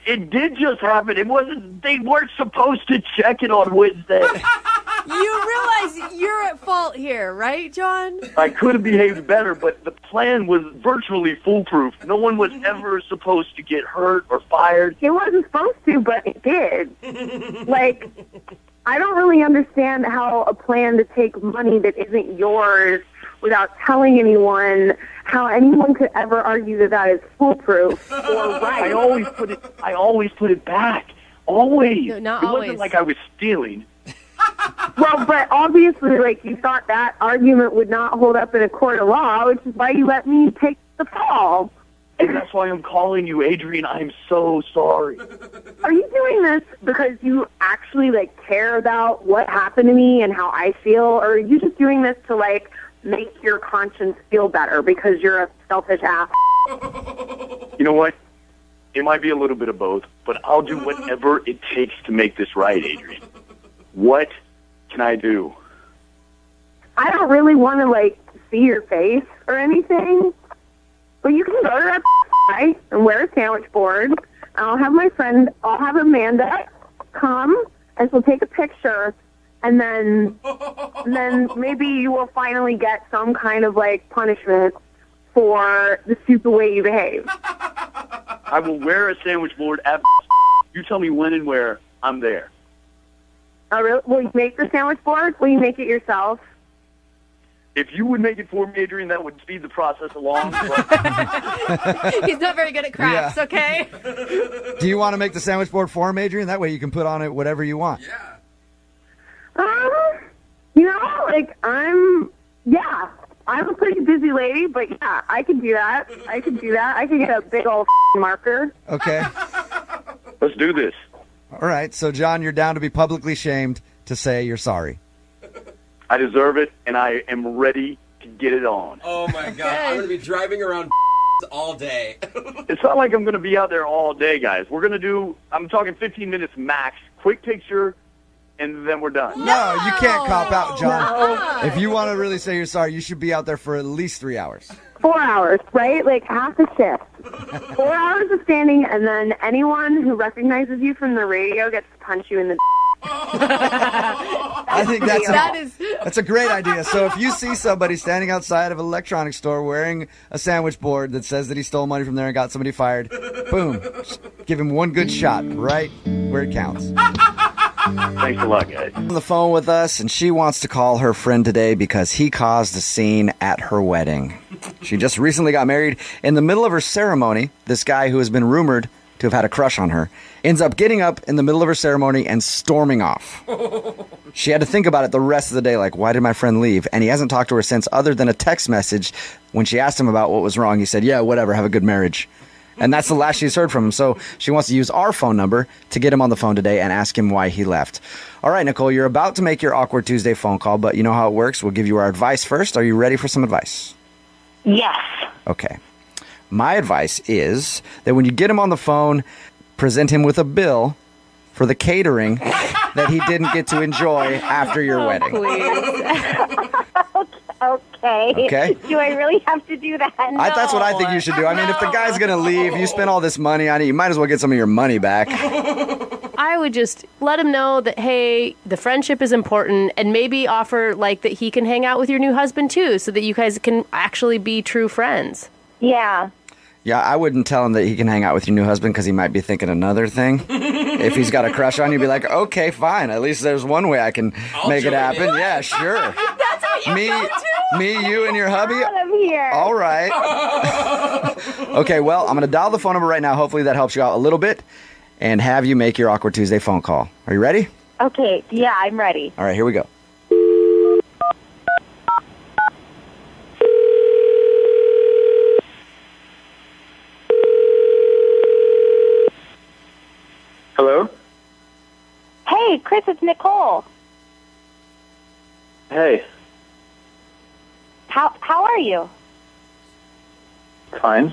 It did just happen. It wasn't. They weren't supposed to check it on Wednesday. You realize you're at fault here, right, John? I could have behaved better, but the plan was virtually foolproof. No one was ever supposed to get hurt or fired. It wasn't supposed to, but it did. I don't really understand how a plan to take money that isn't yours without telling anyone, how anyone could ever argue that is foolproof or right. I always put it back. Always. No, not it always. wasn't like I was stealing. Well, but obviously, you thought that argument would not hold up in a court of law, which is why you let me take the fall. And that's why I'm calling you, Adrian. I'm so sorry. Are you doing this because you actually, care about what happened to me and how I feel, or are you just doing this to, make your conscience feel better because you're a selfish ass? You know what? It might be a little bit of both, but I'll do whatever it takes to make this right, Adrian. What can I do? I don't really want to, see your face or anything, but you can go to that site and wear a sandwich board. I'll have Amanda come, and she'll take a picture, and then maybe you will finally get some kind of, punishment for the stupid way you behave. I will wear a sandwich board at you tell me when and where, I'm there. Oh, really? Will you make the sandwich board? Will you make it yourself? If you would make it for me, Adrian, that would speed the process along. He's not very good at crafts, okay? Do you want to make the sandwich board for him, Adrian? That way you can put on it whatever you want. I'm a pretty busy lady, but yeah, I can do that. I can get a big old marker. Okay. Let's do this. All right. So, John, you're down to be publicly shamed to say you're sorry. I deserve it, and I am ready to get it on. Oh, my God. I'm going to be driving around all day. It's not like I'm going to be out there all day, guys. We're going to do, I'm talking 15 minutes max, quick picture, and then we're done. No, you can't cop out, John. No. If you want to really say you're sorry, you should be out there for at least 3 hours. 4 hours, right? Half a shift. 4 hours of standing, and then anyone who recognizes you from the radio gets to punch you in the I think that's a great idea. So if you see somebody standing outside of an electronics store wearing a sandwich board that says that he stole money from there and got somebody fired, boom, just give him one good shot right where it counts. Thanks a lot, guys. On the phone with us, and she wants to call her friend today because he caused a scene at her wedding. She just recently got married. In the middle of her ceremony, this guy who has been rumored to have had a crush on her ends up getting up in the middle of her ceremony and storming off. She had to think about it the rest of the day, why did my friend leave? And he hasn't talked to her since, other than a text message. When she asked him about what was wrong, he said, yeah, whatever, have a good marriage. And that's the last she's heard from him. So she wants to use our phone number to get him on the phone today and ask him why he left. All right, Nicole, you're about to make your Awkward Tuesday phone call, but you know how it works. We'll give you our advice first. Are you ready for some advice? Yes. Okay. My advice is that when you get him on the phone, present him with a bill for the catering that he didn't get to enjoy after your wedding. Okay. Do I really have to do that? That's what I think you should do. I mean, if the guy's going to leave, you spent all this money on it, you might as well get some of your money back. I would just let him know that, hey, the friendship is important, and maybe offer, that he can hang out with your new husband, too, so that you guys can actually be true friends. Yeah. Yeah, I wouldn't tell him that he can hang out with your new husband because he might be thinking another thing. If he's got a crush on you, be like, okay, fine. At least there's one way I can make it happen. Yeah, sure. That's what you go to? Me, you, and your hubby? Out of here. All right. Okay, well, I'm going to dial the phone number right now. Hopefully that helps you out a little bit and have you make your Awkward Tuesday phone call. Are you ready? Okay, yeah, I'm ready. All right, here we go. Hello? Hey, Chris, it's Nicole. Hey, How are you? fine.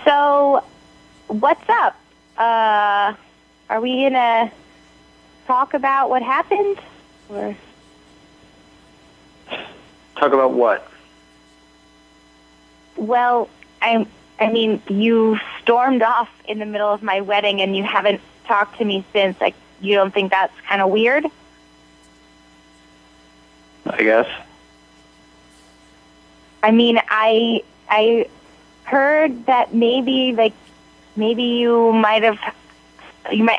So, what's up? Are we gonna talk about what happened? Or Talk about what? well, I mean, you stormed off in the middle of my wedding, and you haven't talked to me since. Like, you don't think that's kind of weird? I guess. I mean, I heard that maybe you might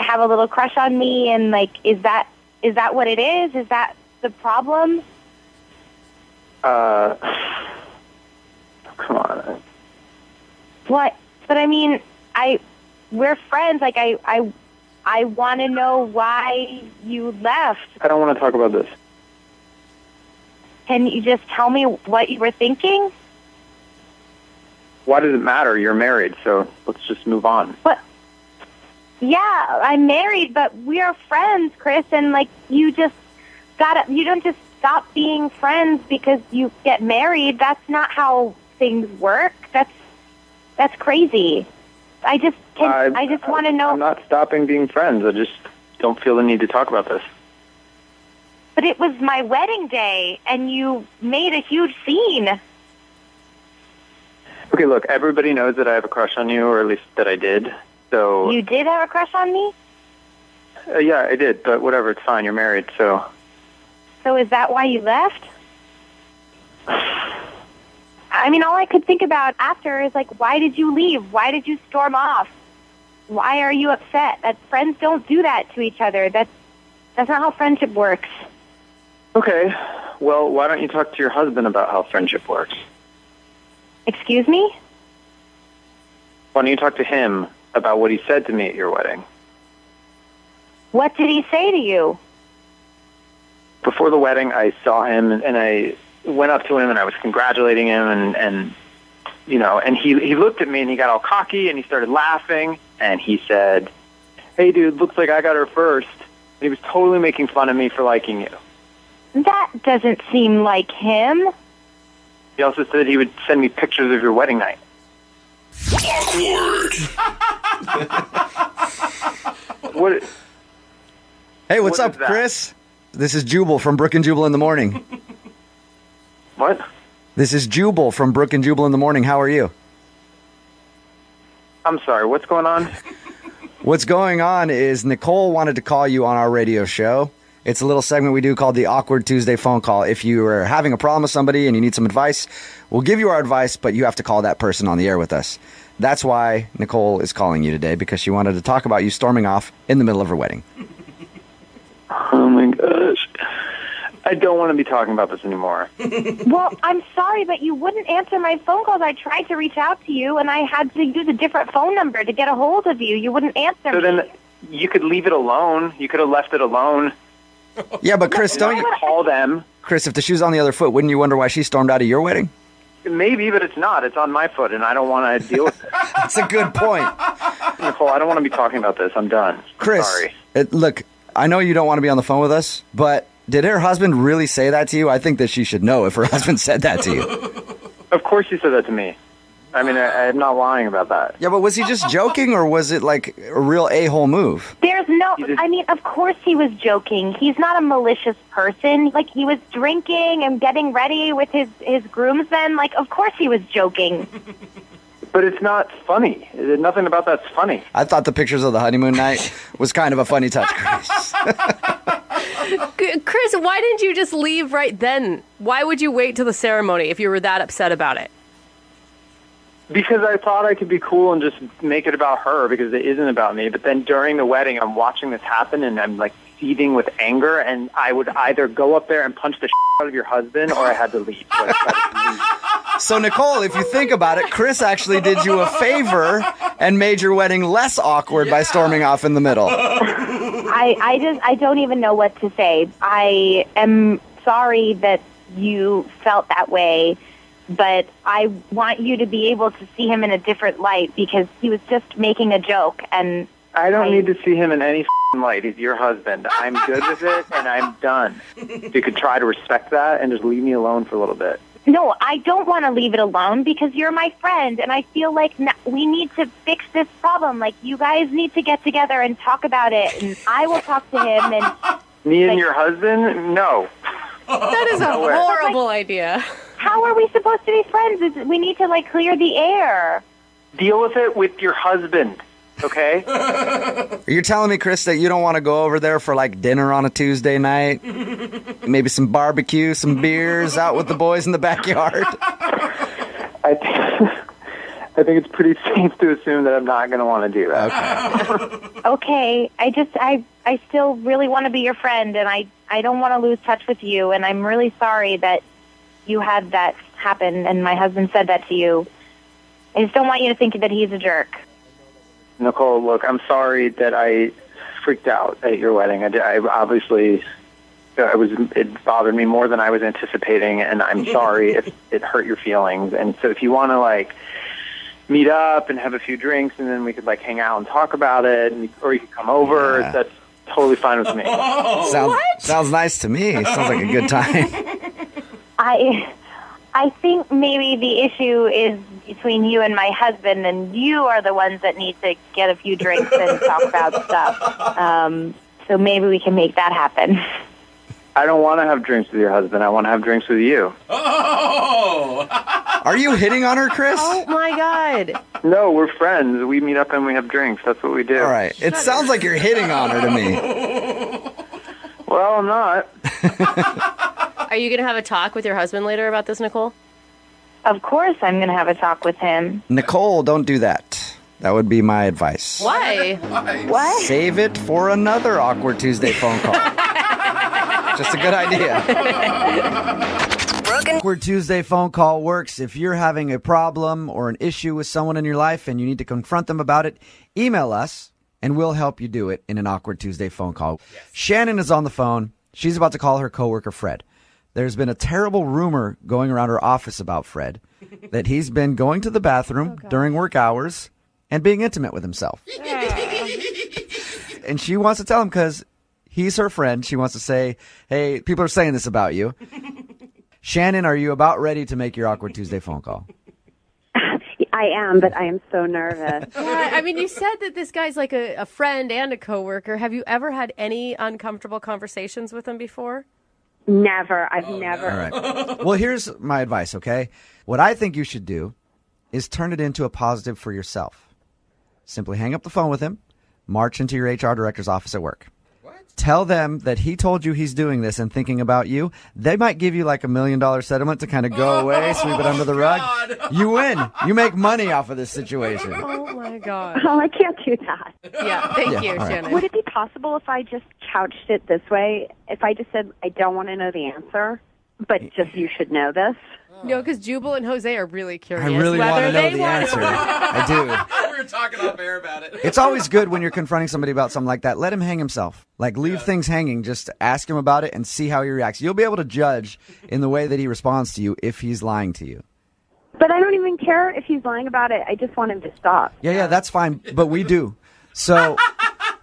have a little crush on me, and like, is that what it is? Is that the problem? Come on. What? But I mean, we're friends. Like, I want to know why you left. I don't want to talk about this. Can you just tell me what you were thinking? Why does it matter? You're married, so let's just move on. What? Yeah, I'm married, but we are friends, Chris, and like, you don't just stop being friends because you get married. That's not how things work. That's crazy. I just want to know. I'm not stopping being friends. I just don't feel the need to talk about this. But it was my wedding day, and you made a huge scene. Okay, look, everybody knows that I have a crush on you, or at least that I did. So You did have a crush on me? yeah, I did, but whatever, it's fine. You're married, so So is that why you left? I mean, all I could think about after is like, why did you leave? Why did you storm off? Why are you upset? That friends don't do that to each other. That's not how friendship works. okay. Well, why don't you talk to your husband about how friendship works? Excuse me? Why don't you talk to him about what he said to me at your wedding? What did he say to you? Before the wedding, I saw him, and I went up to him, and I was congratulating him, and you know, and he looked at me, and he got all cocky, and he started laughing, and he said, "Hey, dude, looks like I got her first." And he was totally making fun of me for liking you. That doesn't seem like him. He also said he would send me pictures of your wedding night. Awkward. What? Hey, what's What up, is that? Chris? This is Jubal from Brook and Jubal in the Morning. What? This is Jubal from Brook and Jubal in the Morning. How are you? I'm sorry, what's going on? What's going on is Nicole wanted to call you on our radio show. It's a little segment we do called the Awkward Tuesday Phone Call. If you are having a problem with somebody and you need some advice, we'll give you our advice, but you have to call that person on the air with us. That's why Nicole is calling you today, because she wanted to talk about you storming off in the middle of her wedding. Oh my gosh. I don't want to be talking about this anymore. Well, I'm sorry, but you wouldn't answer my phone calls. I tried to reach out to you, and I had to use a different phone number to get a hold of you. You wouldn't answer So me. then you could leave it alone. You could have left it alone. Yeah, but Chris, don't you call them? Chris, if the shoe's on the other foot, wouldn't you wonder why she stormed out of your wedding? Maybe, but it's not. It's on my foot, and I don't want to deal with it. That's a good point. Nicole, I don't want to be talking about this. I'm done. Chris, Sorry. Look, I know you don't want to be on the phone with us, but did her husband really say that to you? I think that she should know if her husband said that to you. Of course he said that to me. I mean, I'm not lying about that. Yeah, but was he just joking, or was it like a real a-hole move? There's no, I mean, of course he was joking. He's not a malicious person. Like, he was drinking and getting ready with his groomsmen. Like, of course he was joking. But it's not funny. Nothing about that's funny. I thought the pictures of the honeymoon night was kind of a funny touch, Chris. Chris, why didn't you just leave right then? Why would you wait till the ceremony if you were that upset about it? Because I thought I could be cool and just make it about her, because it isn't about me. But then during the wedding, I'm watching this happen, and I'm like seething with anger, and I would either go up there and punch the out of your husband, or I had to leave. So I decided to leave. So, Nicole, if you think about it, Chris actually did you a favor and made your wedding less awkward by storming off in the middle. I don't even know what to say. I am sorry that you felt that way, but I want you to be able to see him in a different light because he was just making a joke. And I don't need to see him in any light. He's your husband. I'm good with it, and I'm done. You could try to respect that and just leave me alone for a little bit. No, I don't want to leave it alone because you're my friend, and I feel like we need to fix this problem. Like, you guys need to get together and talk about it, and I will talk to him. And me and your husband? No. That is a horrible idea. How are we supposed to be friends? We need to, clear the air. Deal with it with your husband, okay? You're telling me, Chris, that you don't want to go over there for dinner on a Tuesday night? Maybe some barbecue, some beers, out with the boys in the backyard? I think it's pretty safe to assume that I'm not going to want to do that. Okay. I still really want to be your friend, and I don't want to lose touch with you, and I'm really sorry that you had that happen and my husband said that to you. I just don't want you to think that he's a jerk. Nicole, look, I'm sorry that I freaked out at your wedding. I obviously, it bothered me more than I was anticipating, and I'm sorry if it hurt your feelings. And so if you want to, meet up and have a few drinks, and then we could, hang out and talk about it, or you could come over, that's totally fine with me. Sounds nice to me. Sounds like a good time. I think maybe the issue is between you and my husband, and you are the ones that need to get a few drinks and talk about stuff. So maybe we can make that happen. I don't want to have drinks with your husband. I want to have drinks with you. Oh! Are you hitting on her, Chris? Oh, my God. No, we're friends. We meet up and we have drinks. That's what we do. All right. It sounds like you're hitting on her to me. Well, I'm not. Are you going to have a talk with your husband later about this, Nicole? Of course I'm going to have a talk with him. Nicole, don't do that. That would be my advice. Why? What? Save it for another Awkward Tuesday phone call. Just a good idea. Awkward Tuesday phone call works if you're having a problem or an issue with someone in your life and you need to confront them about it. Email us, and we'll help you do it in an Awkward Tuesday phone call. Yes. Shannon is on the phone. She's about to call her coworker, Fred. There's been a terrible rumor going around her office about Fred, that he's been going to the bathroom during work hours and being intimate with himself. And she wants to tell him because he's her friend. She wants to say, hey, people are saying this about you. Shannon, are you about ready to make your Awkward Tuesday phone call? I am, but I am so nervous. Yeah, I mean, you said that this guy's like a friend and a coworker. Have you ever had any uncomfortable conversations with him before? Never. I've never. All right. Well, here's my advice, okay? What I think you should do is turn it into a positive for yourself. Simply hang up the phone with him, march into your HR director's office at work. Tell them that he told you he's doing this and thinking about you. They might give you $1 million settlement to kind of go away, sweep it under the rug. You win. You make money off of this situation. Oh, my God. Oh, I can't do that. Yeah, thank you, right. Shannon. Would it be possible if I just couched it this way? If I just said, I don't want to know the answer, but just you should know this? No, because Jubal and Jose are really curious. I really want to know the want answer. I do. We were talking off air about it. It's always good when you're confronting somebody about something like that. Let him hang himself. Leave things hanging. Just ask him about it and see how he reacts. You'll be able to judge in the way that he responds to you if he's lying to you. But I don't even care if he's lying about it. I just want him to stop. Yeah, that's fine. But we do. So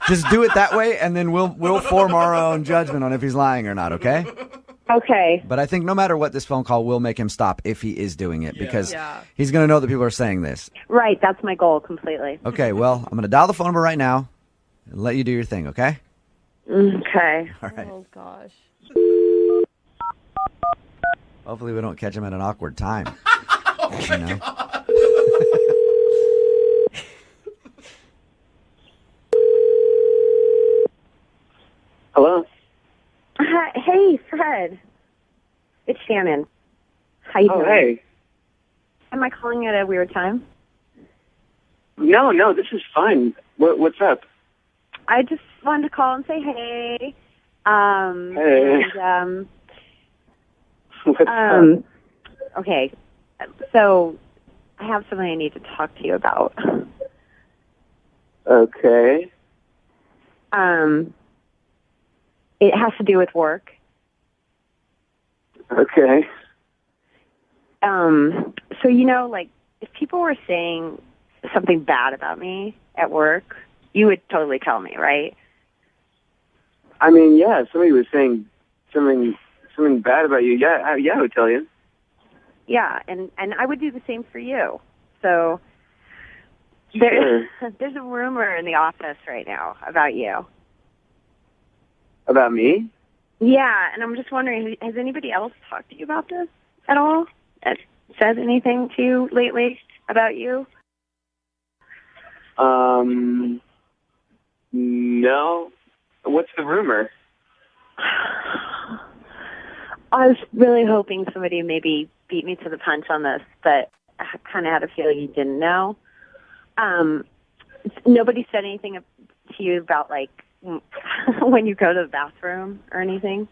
just do it that way, and then we'll form our own judgment on if he's lying or not, okay? Okay. But I think no matter what, this phone call will make him stop if he is doing it, because he's going to know that people are saying this. Right. That's my goal completely. Okay, well, I'm going to dial the phone number right now and let you do your thing, okay? Okay. All right. Oh, gosh. Hopefully we don't catch him at an awkward time. Oh, my God. Hello? Hey, Fred. It's Shannon. How you doing? Hey. Am I calling at a weird time? No, this is fine. What's up? I just wanted to call and say hey. Hey. And, What's up? okay. So I have something I need to talk to you about. Okay. It has to do with work. Okay. So, you know, like, if people were saying something bad about me at work, you would totally tell me, right? I mean, yeah, if somebody was saying something bad about you, yeah, I would tell you. Yeah, and I would do the same for you. So Sure. there's a rumor in the office right now about you. About me? Yeah, and I'm just wondering, has anybody else talked to you about this at all? Said anything to you lately about you? No. What's the rumor? I was really hoping somebody maybe beat me to the punch on this, but I kind of had a feeling you didn't know. Nobody said anything to you about, like, when you go to the bathroom or anything?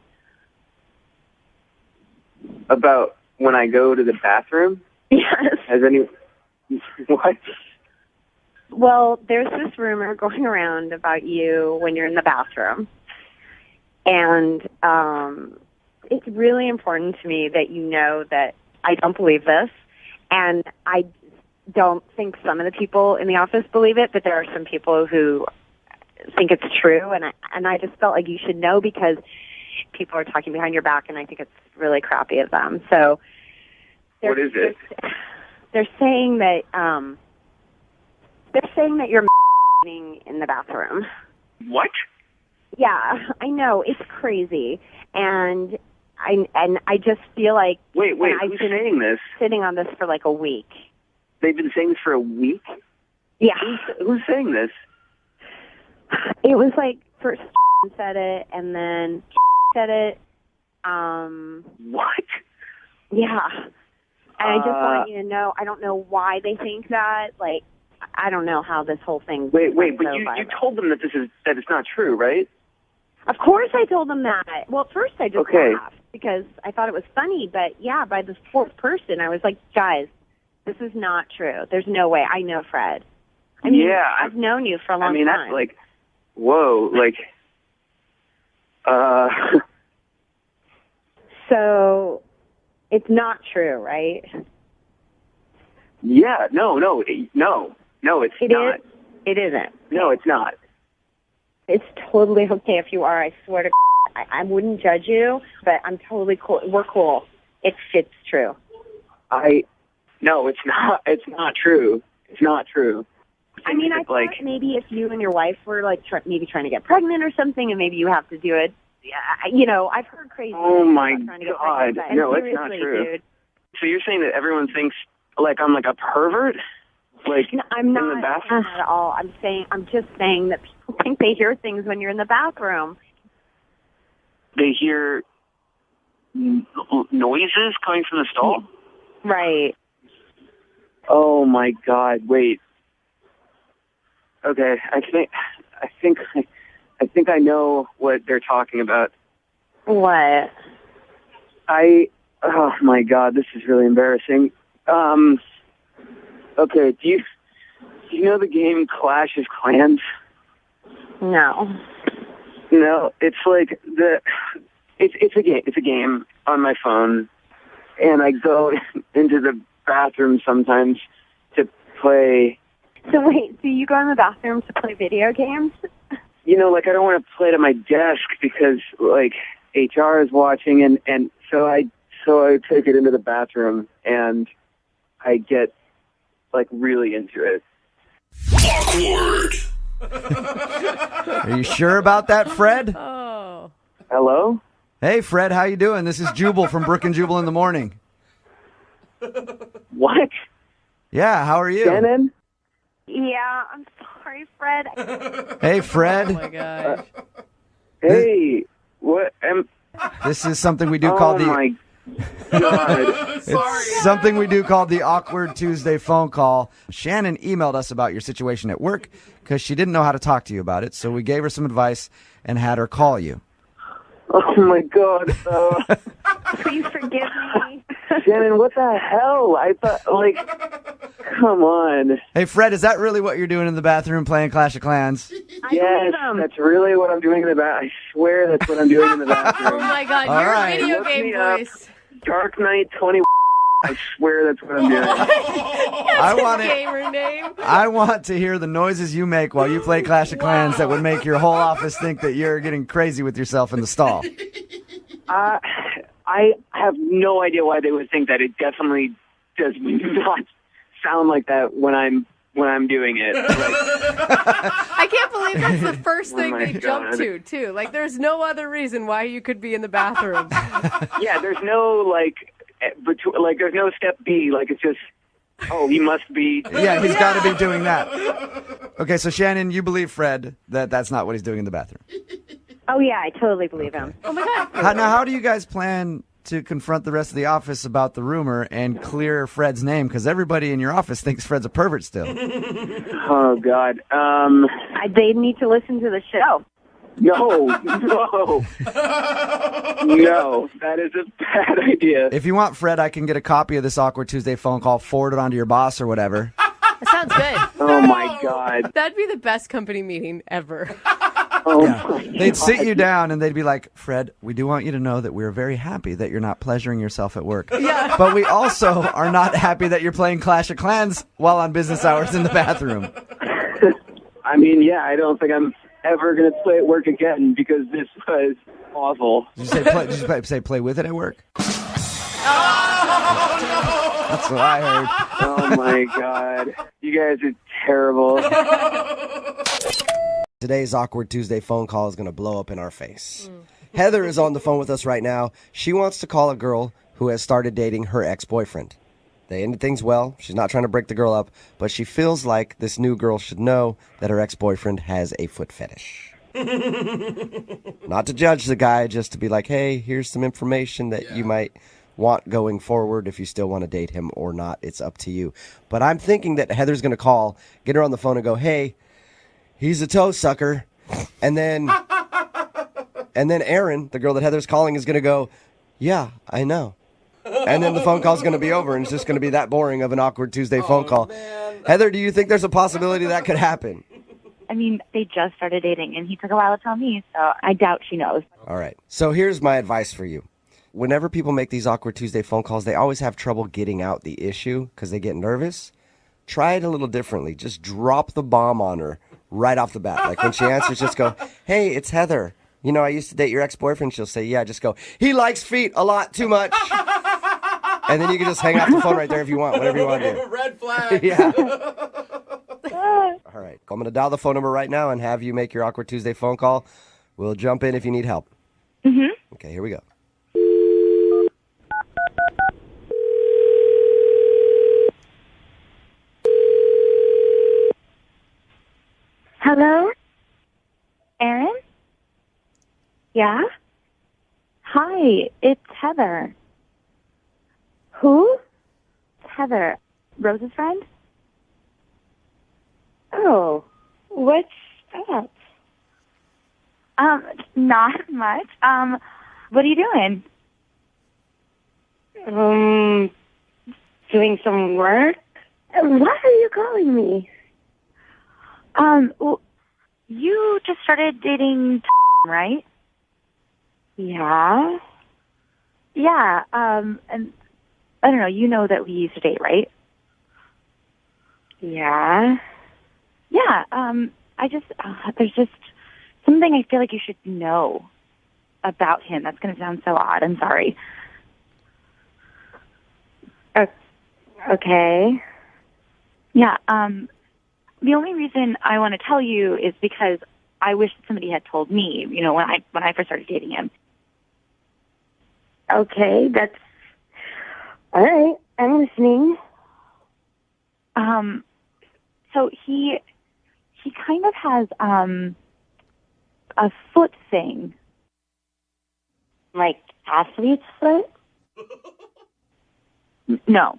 About when I go to the bathroom? Yes. Has any... What? Well, there's this rumor going around about you when you're in the bathroom. And it's really important to me that you know that I don't believe this. And I don't think some of the people in the office believe it, but there are some people who think it's true. And I just felt like you should know because people are talking behind your back, and I think it's really crappy of them. So, what is it? They're saying that you're in the bathroom. What? Yeah, I know, it's crazy, and I just feel like wait, who's saying this? Sitting on this for like a week. They've been saying this for a week? Yeah. Who's saying this? It was like first said it, and then said it. What? Yeah. And I just want you to know, I don't know why they think that. Like, I don't know how this whole thing. Wait, but you told them that it's not true, right? Of course I told them that. Well, at first I just laughed because I thought it was funny, but yeah, by the fourth person I was like, guys, this is not true. There's no way. I know Fred. I mean, yeah, I've known you for a long time. I mean, that's like, whoa, like, So, it's not true, right? Yeah, no, it's not. It isn't. No, it's not. It's totally okay if you are. I swear to God, I wouldn't judge you, but I'm totally cool. We're cool. It's true. No, it's not. It's not true. It's not true. I mean, I thought maybe if you and your wife were like maybe trying to get pregnant or something, and maybe you have to do it. You know, I've heard crazy. Oh my trying to get God! pregnant, No, it's not true. Dude. So you're saying that everyone thinks like I'm like a pervert? Like no, I'm not in the bathroom? at all. I'm just saying that people think they hear things when you're in the bathroom. They hear noises coming from the stall? Right. Oh my God! Wait. Okay, I think I know what they're talking about. What? Oh my God, this is really embarrassing. Okay, do you know the game Clash of Clans? No. No, it's like it's a game on my phone, and I go into the bathroom sometimes to play. So wait, do you go in the bathroom to play video games? You know, like I don't want to play it at my desk because like HR is watching, and so I take it into the bathroom and I get like really into it. Awkward. Are you sure about that, Fred? Oh. Hello? Hey, Fred, how you doing? This is Jubal from Brook and Jubal in the Morning. What? Yeah, how are you? Shannon? Yeah, I'm sorry, Fred. Hey, Fred. Oh my gosh. Hey, what? This is something we do called Oh my God. It's something we do called the Awkward Tuesday phone call. Shannon emailed us about your situation at work because she didn't know how to talk to you about it, so we gave her some advice and had her call you. Oh my God. Please forgive me. Shannon, what the hell? I thought, like, Come on. Hey, Fred, is that really what you're doing in the bathroom, playing Clash of Clans? Yes, that's really what I'm doing in the bathroom. I swear that's what I'm doing in the bathroom. Oh my God, All your right. video Look game me up. voice. Dark Knight 20. I swear that's what I'm doing. I want it. Gamer name. I want to hear the noises you make while you play Clash of Clans that would make your whole office think that you're getting crazy with yourself in the stall. I have no idea why they would think that. It definitely does not sound like that when I'm doing it. Like, I can't believe that's the first thing my they jump God. to, too. Like, there's no other reason why you could be in the bathroom. yeah, there's no there's no step B. Like it's just, oh, he must be. Yeah, he's got to be doing that. Okay, so Shannon, you believe Fred that that's not what he's doing in the bathroom. Oh, yeah, I totally believe him. Oh, my God. How do you guys plan to confront the rest of the office about the rumor and clear Fred's name? Because everybody in your office thinks Fred's a pervert still. Oh God. They need to listen to the show. No, that is a bad idea. If you want, Fred, I can get a copy of this Awkward Tuesday phone call, forward it on to your boss or whatever. That sounds good. Oh, my God. That'd be the best company meeting ever. Oh, Yeah. my They'd God. sit you down and they'd be like, Fred, we do want you to know that we're very happy that you're not pleasuring yourself at work. Yeah. But we also are not happy that you're playing Clash of Clans while on business hours in the bathroom. I mean, yeah, I don't think I'm ever going to play at work again because this was awful. Did you say play with it at work? That's what I heard. Oh, my God. You guys are terrible. Today's Awkward Tuesday phone call is going to blow up in our face. Heather is on the phone with us right now. She wants to call a girl who has started dating her ex-boyfriend. They ended things well. She's not trying to break the girl up, but she feels like this new girl should know that her ex-boyfriend has a foot fetish. Not to judge the guy, just to be like, hey, here's some information that you might want going forward. If you still want to date him or not, it's up to you. But I'm thinking that Heather's going to call, get her on the phone and go, hey, he's a toe sucker. And then Erin, the girl that Heather's calling, is going to go, yeah, I know. And then the phone call's going to be over, and it's just going to be that boring of an Awkward Tuesday phone call. Man. Heather, do you think there's a possibility that could happen? I mean, they just started dating, and he took a while to tell me, so I doubt she knows. All right. So here's my advice for you. Whenever people make these Awkward Tuesday phone calls, they always have trouble getting out the issue because they get nervous. Try it a little differently. Just drop the bomb on her right off the bat. Like when she answers, just go, hey, it's Heather. You know, I used to date your ex-boyfriend. She'll say, yeah. Just go, he likes feet a lot too much. And then you can just hang up the phone right there if you want, whatever you want to do. Red flag. Yeah. All right. I'm going to dial the phone number right now and have you make your Awkward Tuesday phone call. We'll jump in if you need help. Mm-hmm. Okay, here we go. Hello? Erin? Yeah? Hi, it's Heather. Who? Heather. Rose's friend? Oh, what's up? Not much. What are you doing? Doing some work. Why are you calling me? Well, you just started dating, right? Yeah. Yeah, and I don't know, you know that we used to date, right? Yeah. Yeah, there's just something I feel like you should know about him. That's going to sound so odd. I'm sorry. Okay. Yeah, the only reason I want to tell you is because I wish somebody had told me, you know, when I first started dating him. Okay, that's all right. I'm listening. So he kind of has a foot thing. Like athlete's foot? No.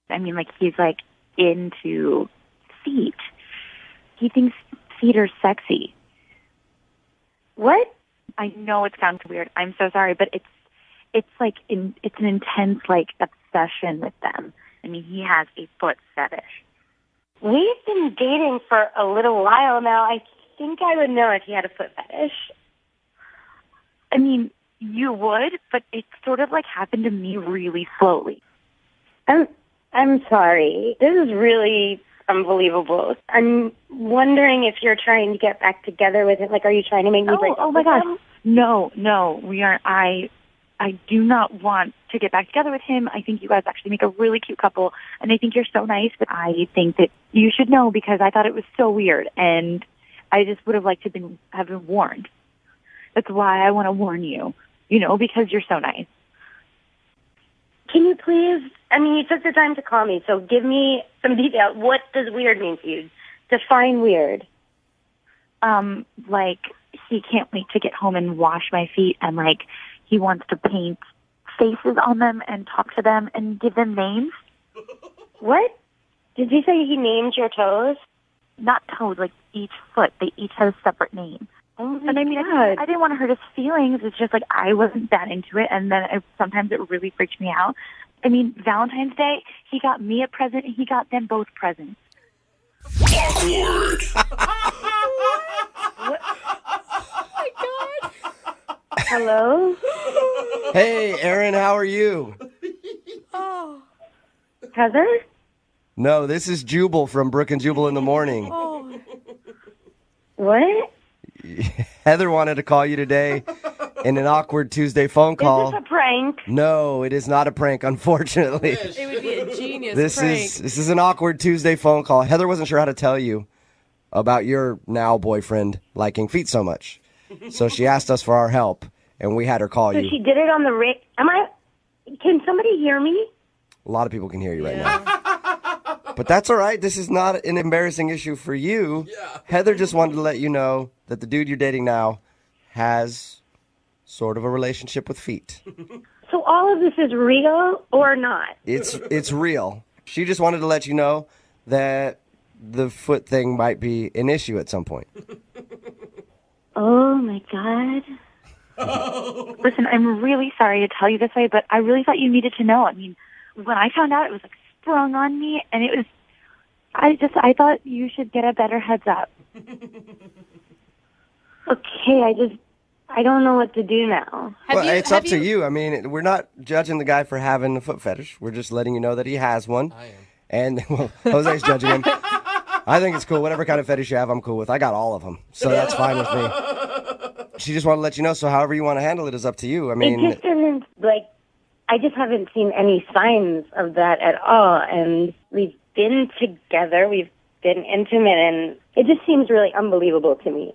I mean, like, he's, like, into feet. He thinks feet are sexy. What? I know it sounds weird. I'm so sorry, but it's an intense, like, obsession with them. I mean, he has a foot fetish. We've been dating for a little while now. I think I would know if he had a foot fetish. I mean, you would, but it sort of like happened to me really slowly. I'm sorry. This is really unbelievable. I'm wondering if you're trying to get back together with him. Like, are you trying to make me break up Oh my with gosh. him? No, we aren't. I do not want to get back together with him. I think you guys actually make a really cute couple, and I think you're so nice, but I think that you should know because I thought it was so weird, and I just would have liked to have been warned. That's why I want to warn you, because you're so nice. Can you please, you took the time to call me, so give me some detail. What does weird mean to you? Define weird. Like, he can't wait to get home and wash my feet, and like, he wants to paint faces on them and talk to them and give them names. What? Did you say he named your toes? Not toes, like each foot. They each have a separate name. Oh my and I mean, God. I didn't want to hurt his feelings. It's just like I wasn't that into it, and then sometimes it really freaked me out. I mean, Valentine's Day, he got me a present, and he got them both presents. Awkward. Hello? Hey, Aaron, how are you? Heather? No, this is Jubal from Brook and Jubal in the Morning. What? Heather wanted to call you today in an awkward Tuesday phone call. Is this a prank? No, it is not a prank, unfortunately. It would be a genius This prank. is an awkward Tuesday phone call. Heather wasn't sure how to tell you about your now boyfriend liking feet so much. So she asked us for our help, and we had her call So you. she did it on the Can somebody hear me? A lot of people can hear you right now. But that's all right. This is not an embarrassing issue for you. Heather just wanted to let you know that the dude you're dating now has sort of a relationship with feet. So all of this is real or not? It's real. She just wanted to let you know that the foot thing might be an issue at some point. Oh my God. Listen, I'm really sorry to tell you this way, but I really thought you needed to know. I mean, when I found out, it was like sprung on me, and it was, I thought you should get a better heads up. Okay, I don't know what to do now. It's up to you. I mean, we're not judging the guy for having a foot fetish. We're just letting you know that he has one. I am. And, well, Jose's judging him. I think it's cool. Whatever kind of fetish you have, I'm cool with. I got all of them, so that's fine with me. She just wanted to let you know, so however you want to handle it is up to you. I mean, It just isn't, I just haven't seen any signs of that at all, and we've been together, we've been intimate, and it just seems really unbelievable to me.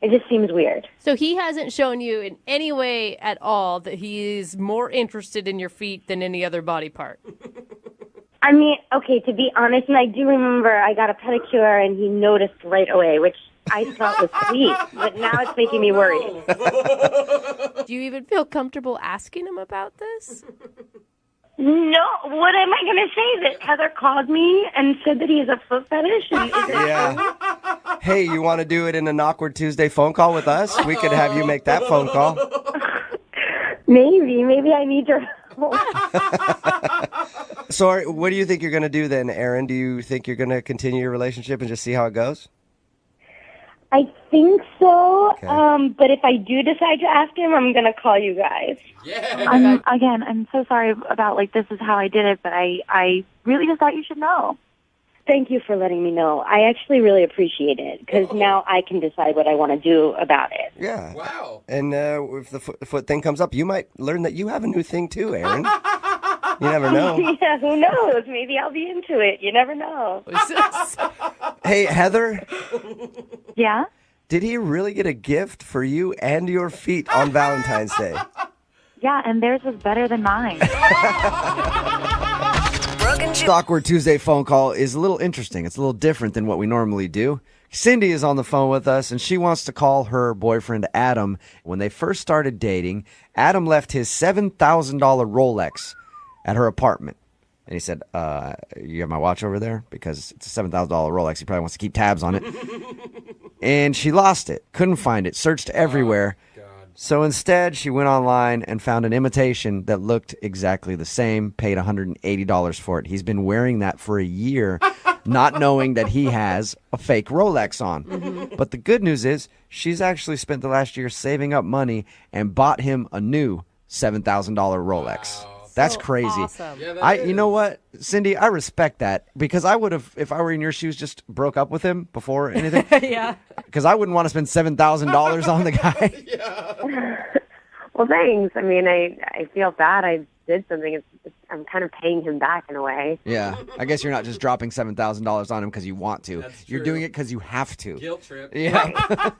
It just seems weird. So he hasn't shown you in any way at all that he's more interested in your feet than any other body part. I mean, okay, to be honest, and I do remember I got a pedicure and he noticed right away, which I thought was sweet, but now it's making me worried. Do you even feel comfortable asking him about this? No, what am I going to say? That Heather called me and said that he has a foot fetish? And is it yeah. Hey, you want to do it in an awkward Tuesday phone call with us? We could have you make that phone call. Maybe I need your help. So what do you think you're going to do then, Aaron? Do you think you're going to continue your relationship and just see how it goes? I think so, Okay. But if I do decide to ask him, I'm going to call you guys. I'm so sorry about, this is how I did it, but I really just thought you should know. Thank you for letting me know. I actually really appreciate it, because now I can decide what I want to do about it. Yeah. Wow. And if the foot thing comes up, you might learn that you have a new thing too, Aaron. You never know. Yeah, who knows? Maybe I'll be into it. You never know. Hey, Heather. Yeah? Did he really get a gift for you and your feet on Valentine's Day? Yeah, and theirs was better than mine. The Awkward Tuesday phone call is a little interesting. It's a little different than what we normally do. Cindy is on the phone with us, and she wants to call her boyfriend, Adam. When they first started dating, Adam left his $7,000 Rolex at her apartment. And he said, you have my watch over there? Because it's a $7,000 Rolex. He probably wants to keep tabs on it. And she lost it. Couldn't find it. Searched everywhere. So instead, she went online and found an imitation that looked exactly the same, paid $180 for it. He's been wearing that for a year, not knowing that he has a fake Rolex on. But the good news is she's actually spent the last year saving up money and bought him a new $7,000 Rolex. That's crazy. Awesome. You know what, Cindy, I respect that because I would have, if I were in your shoes, just broke up with him before anything. Yeah. Because I wouldn't want to spend $7,000 on the guy. Well, thanks. I mean, I feel bad. I did something. I'm kind of paying him back in a way. Yeah, I guess you're not just dropping $7,000 on him because you want to. You're true. doing it because you have to. Guilt trip. Yeah.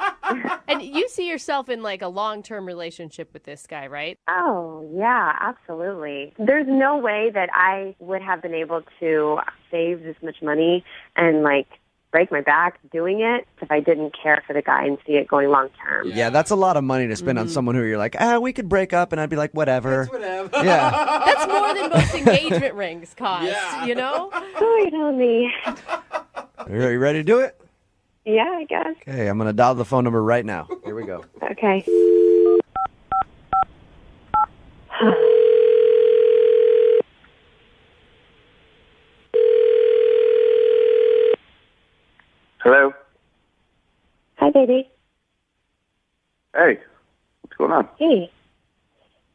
And you see yourself in like a long-term relationship with this guy, right? Oh, yeah, absolutely. There's no way that I would have been able to save this much money and like break my back doing it if I didn't care for the guy and see it going long term. Yeah, that's a lot of money to spend on someone who you're like, we could break up, and I'd be like, whatever. Whatever. Yeah. That's more than most engagement rings cost, you know? Oh, you tell me. Are you ready to do it? Yeah, I guess. Okay, I'm going to dial the phone number right now. Here we go. Okay. Hello? Hi, baby. Hey, what's going on? Hey.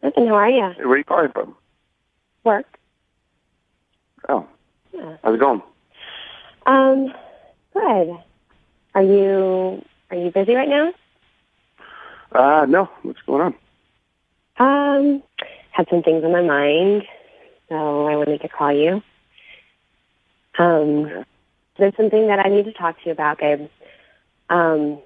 Nothing, how are you? Hey, where are you calling from? Work. Oh, Yeah. how's it going? Good. Are you busy right now? No, what's going on? Had some things on my mind, so I wanted to call you. Okay. There's something that I need to talk to you about, babe. And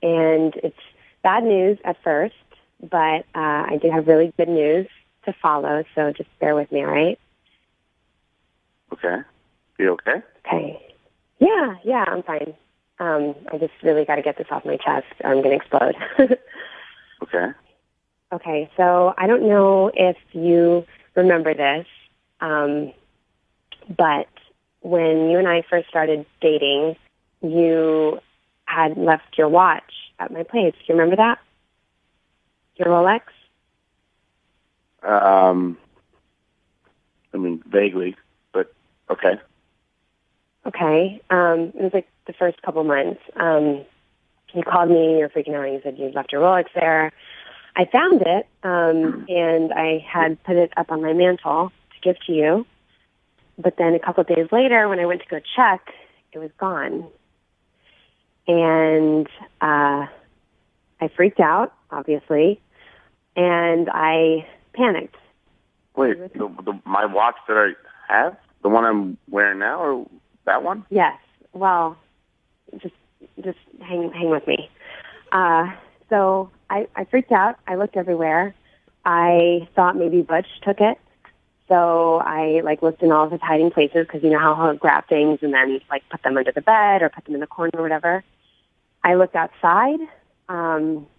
it's bad news at first, but I do have really good news to follow, so just bear with me, all right? Okay. You okay? Okay. Yeah, I'm fine. I just really got to get this off my chest or I'm going to explode. Okay. Okay, so I don't know if you remember this, but when you and I first started dating, you had left your watch at my place. Do you remember that? Your Rolex? I mean, vaguely, but okay. Okay. It was like the first couple months. You called me, you were freaking out, and you said you left your Rolex there. I found it, and I had put it up on my mantle to give to you. But then a couple of days later, when I went to go check, it was gone. And I freaked out, obviously, and I panicked. Wait, my watch that I have? The one I'm wearing now, or that one? Yes. Well, just hang with me. So I freaked out. I looked everywhere. I thought maybe Butch took it. So I looked in all of his hiding places because you know how he'll grab things and then put them under the bed or put them in the corner or whatever. I looked outside,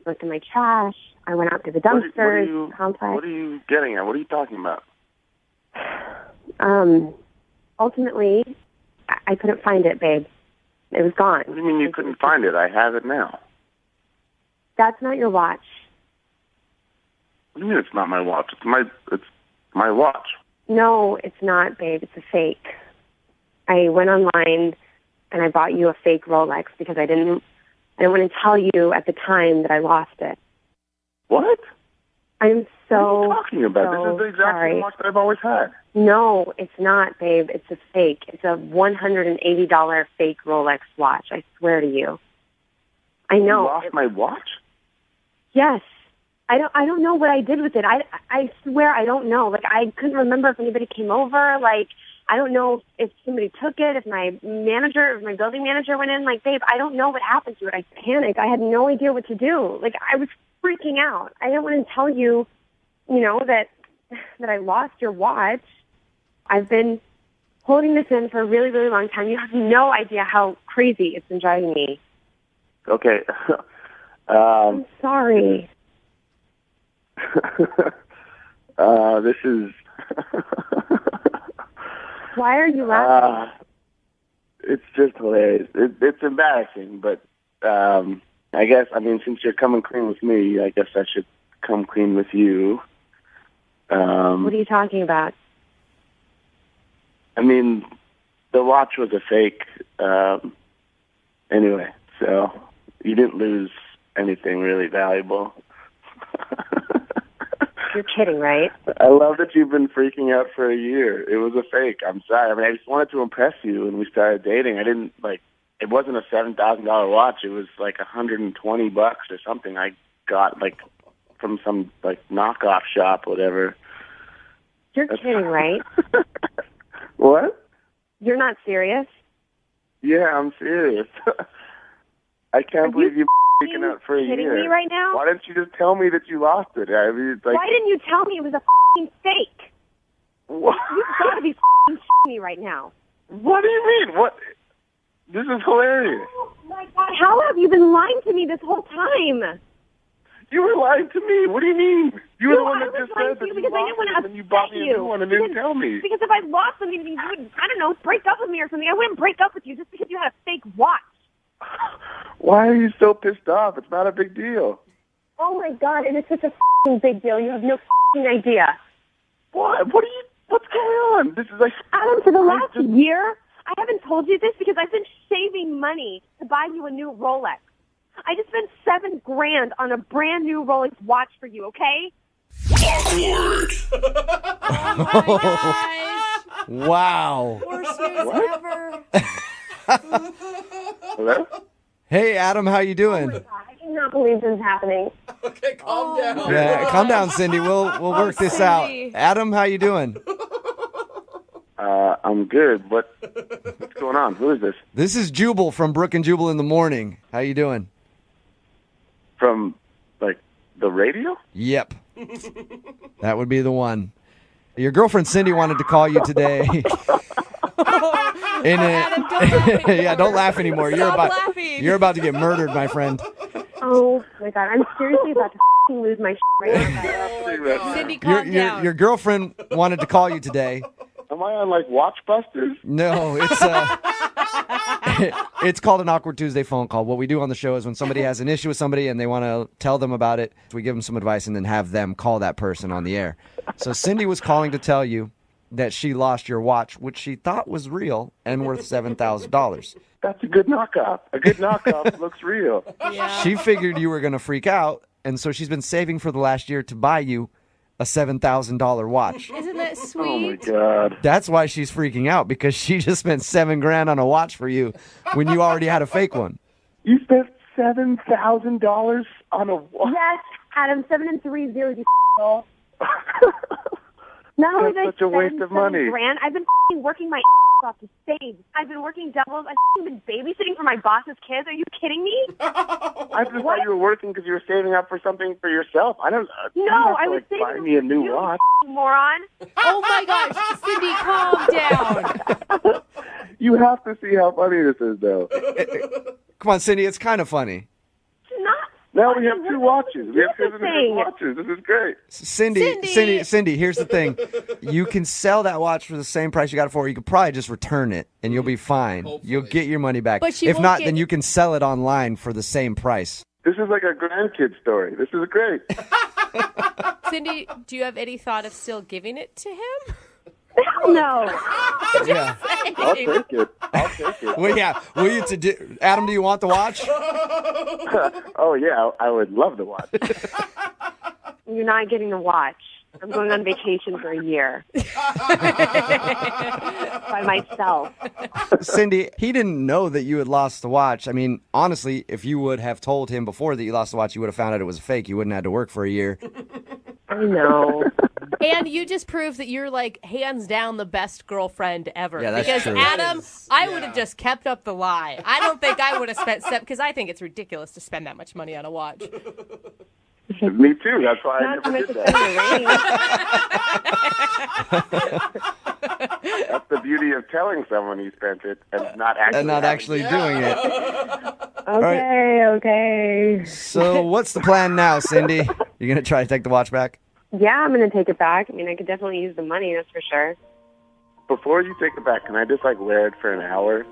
looked in my trash. I went out to the dumpsters complex. What are you getting at? What are you talking about? Ultimately, I couldn't find it, babe. It was gone. What do you mean you couldn't find it? I have it now. That's not your watch. What do you mean it's not my watch? It's my watch. No, it's not, babe. It's a fake. I went online and I bought you a fake Rolex because I didn't want to tell you at the time that I lost it. What? I'm so What are you talking about? So this is the exact sorry. same watch that I've always had. No, it's not, babe. It's a fake. It's a $180 fake Rolex watch. I swear to you. I know. You lost my watch? Yes. I don't know what I did with it. I swear I don't know. I couldn't remember if anybody came over. I don't know if somebody took it, if my building manager went in. Babe, I don't know what happened to it. I panicked. I had no idea what to do. I was freaking out. I didn't want to tell you, that I lost your watch. I've been holding this in for a really, really long time. You have no idea how crazy it's been driving me. Okay. I'm sorry. This is... Why are you laughing? It's just hilarious. It's embarrassing, but I guess, I mean, since you're coming clean with me, I guess I should come clean with you. What are you talking about? I mean, the watch was a fake. Anyway, so you didn't lose anything really valuable. You're kidding, right? I love that you've been freaking out for a year. It was a fake. I'm sorry. I mean, I just wanted to impress you when we started dating. I didn't, like, it wasn't a $7,000 watch. It was like $120 or something I got, like, from some, like, knockoff shop, whatever. You're kidding, right? What? You're not serious? Yeah, I'm serious. I can't believe you've been freaking out for a year. Kidding me right now? Why didn't you just tell me that you lost it? I mean, like, Why didn't you tell me it was a fake? What? You've got to be shitting me right now. What do you mean? What? This is hilarious. Oh my God! How have you been lying to me this whole time? You were lying to me. What do you mean? You were the one that I was just lying said to that you you because I lost didn't want it, to and you bought upset me a you. new one and didn't tell me. Because if I lost something, you would, I don't know, break up with me or something. I wouldn't break up with you just because you had a fake watch. Why are you so pissed off? It's not a big deal. Oh my God! It is such a big deal. You have no idea. What? What's going on? This is like Adam, for the last year, I haven't told you this because I've been saving money to buy you a new Rolex. I just spent $7,000 on a brand new Rolex watch for you, okay? Awkward. Wow. Worst news ever. Hello? Hey, Adam, how you doing? I cannot believe this is happening. Okay, calm down. Yeah, calm down, Cindy. We'll work this out. Cindy. Adam, how you doing? I'm good. What's going on? Who is this? This is Jubal from Brook and Jubal in the Morning. How you doing? From, like, the radio? Yep. That would be the one. Your girlfriend Cindy wanted to call you today. Yeah, don't laugh anymore. laughing. You're about to get murdered, my friend. Oh my God! I'm seriously about to lose my right now. Cindy, calm down. Your girlfriend wanted to call you today. Am I on, like, Watchbusters? No, it's called an Awkward Tuesday phone call. What we do on the show is when somebody has an issue with somebody and they want to tell them about it, we give them some advice and then have them call that person on the air. So Cindy was calling to tell you that she lost your watch, which she thought was real and worth $7,000. That's a good knockoff. A good knockoff looks real. Yeah. She figured you were going to freak out, and so she's been saving for the last year to buy you a $7,000 watch. Isn't that sweet? Oh, my God. That's why she's freaking out, because she just spent $7,000 on a watch for you when you already had a fake one. You spent $7,000 on a watch? Yes, Adam. 7 and 3 0. You asshole. Not only did I That's such a waste spend of money. $7,000, I've been working my off to save. I've been working doubles. I've been babysitting for my boss's kids. Are you kidding me? I just thought you were working because you were saving up for something for yourself. I don't. No, I was saving buy me a new watch. You moron. Oh my gosh, Cindy, calm down. You have to see how funny this is, though. Come on, Cindy, it's kind of funny. It's not. Now we have two watches. We have two thing. watches. This is great. Cindy, here's the thing. You can sell that watch for the same price you got it for. You could probably just return it, and you'll be fine. You'll get your money back. But she if won't not, get- then you can sell it online for the same price. This is like a grandkid story. This is great. Cindy, do you have any thought of still giving it to him? Hell no. Yeah. I'll take it. I'll take it. Well, yeah. Adam, do you want the watch? Oh, yeah. I would love to watch. You're not getting the watch. I'm going on vacation for a year. By myself. Cindy, he didn't know that you had lost the watch. I mean, honestly, if you would have told him before that you lost the watch, you would have found out it was a fake. You wouldn't have had to work for a year. I know. And you just proved that you're, like, hands down the best girlfriend ever. Yeah, that's because true. Adam, I would have just kept up the lie. I don't think I would have spent because I think it's ridiculous to spend that much money on a watch. Me too. That's why I Not to never did mention that. That's the beauty of telling someone you spent it and not actually doing it. Okay. So what's the plan now, Cindy? You're going to try to take the watch back? Yeah, I'm going to take it back. I mean, I could definitely use the money, that's for sure. Before you take it back, can I just, like, wear it for an hour?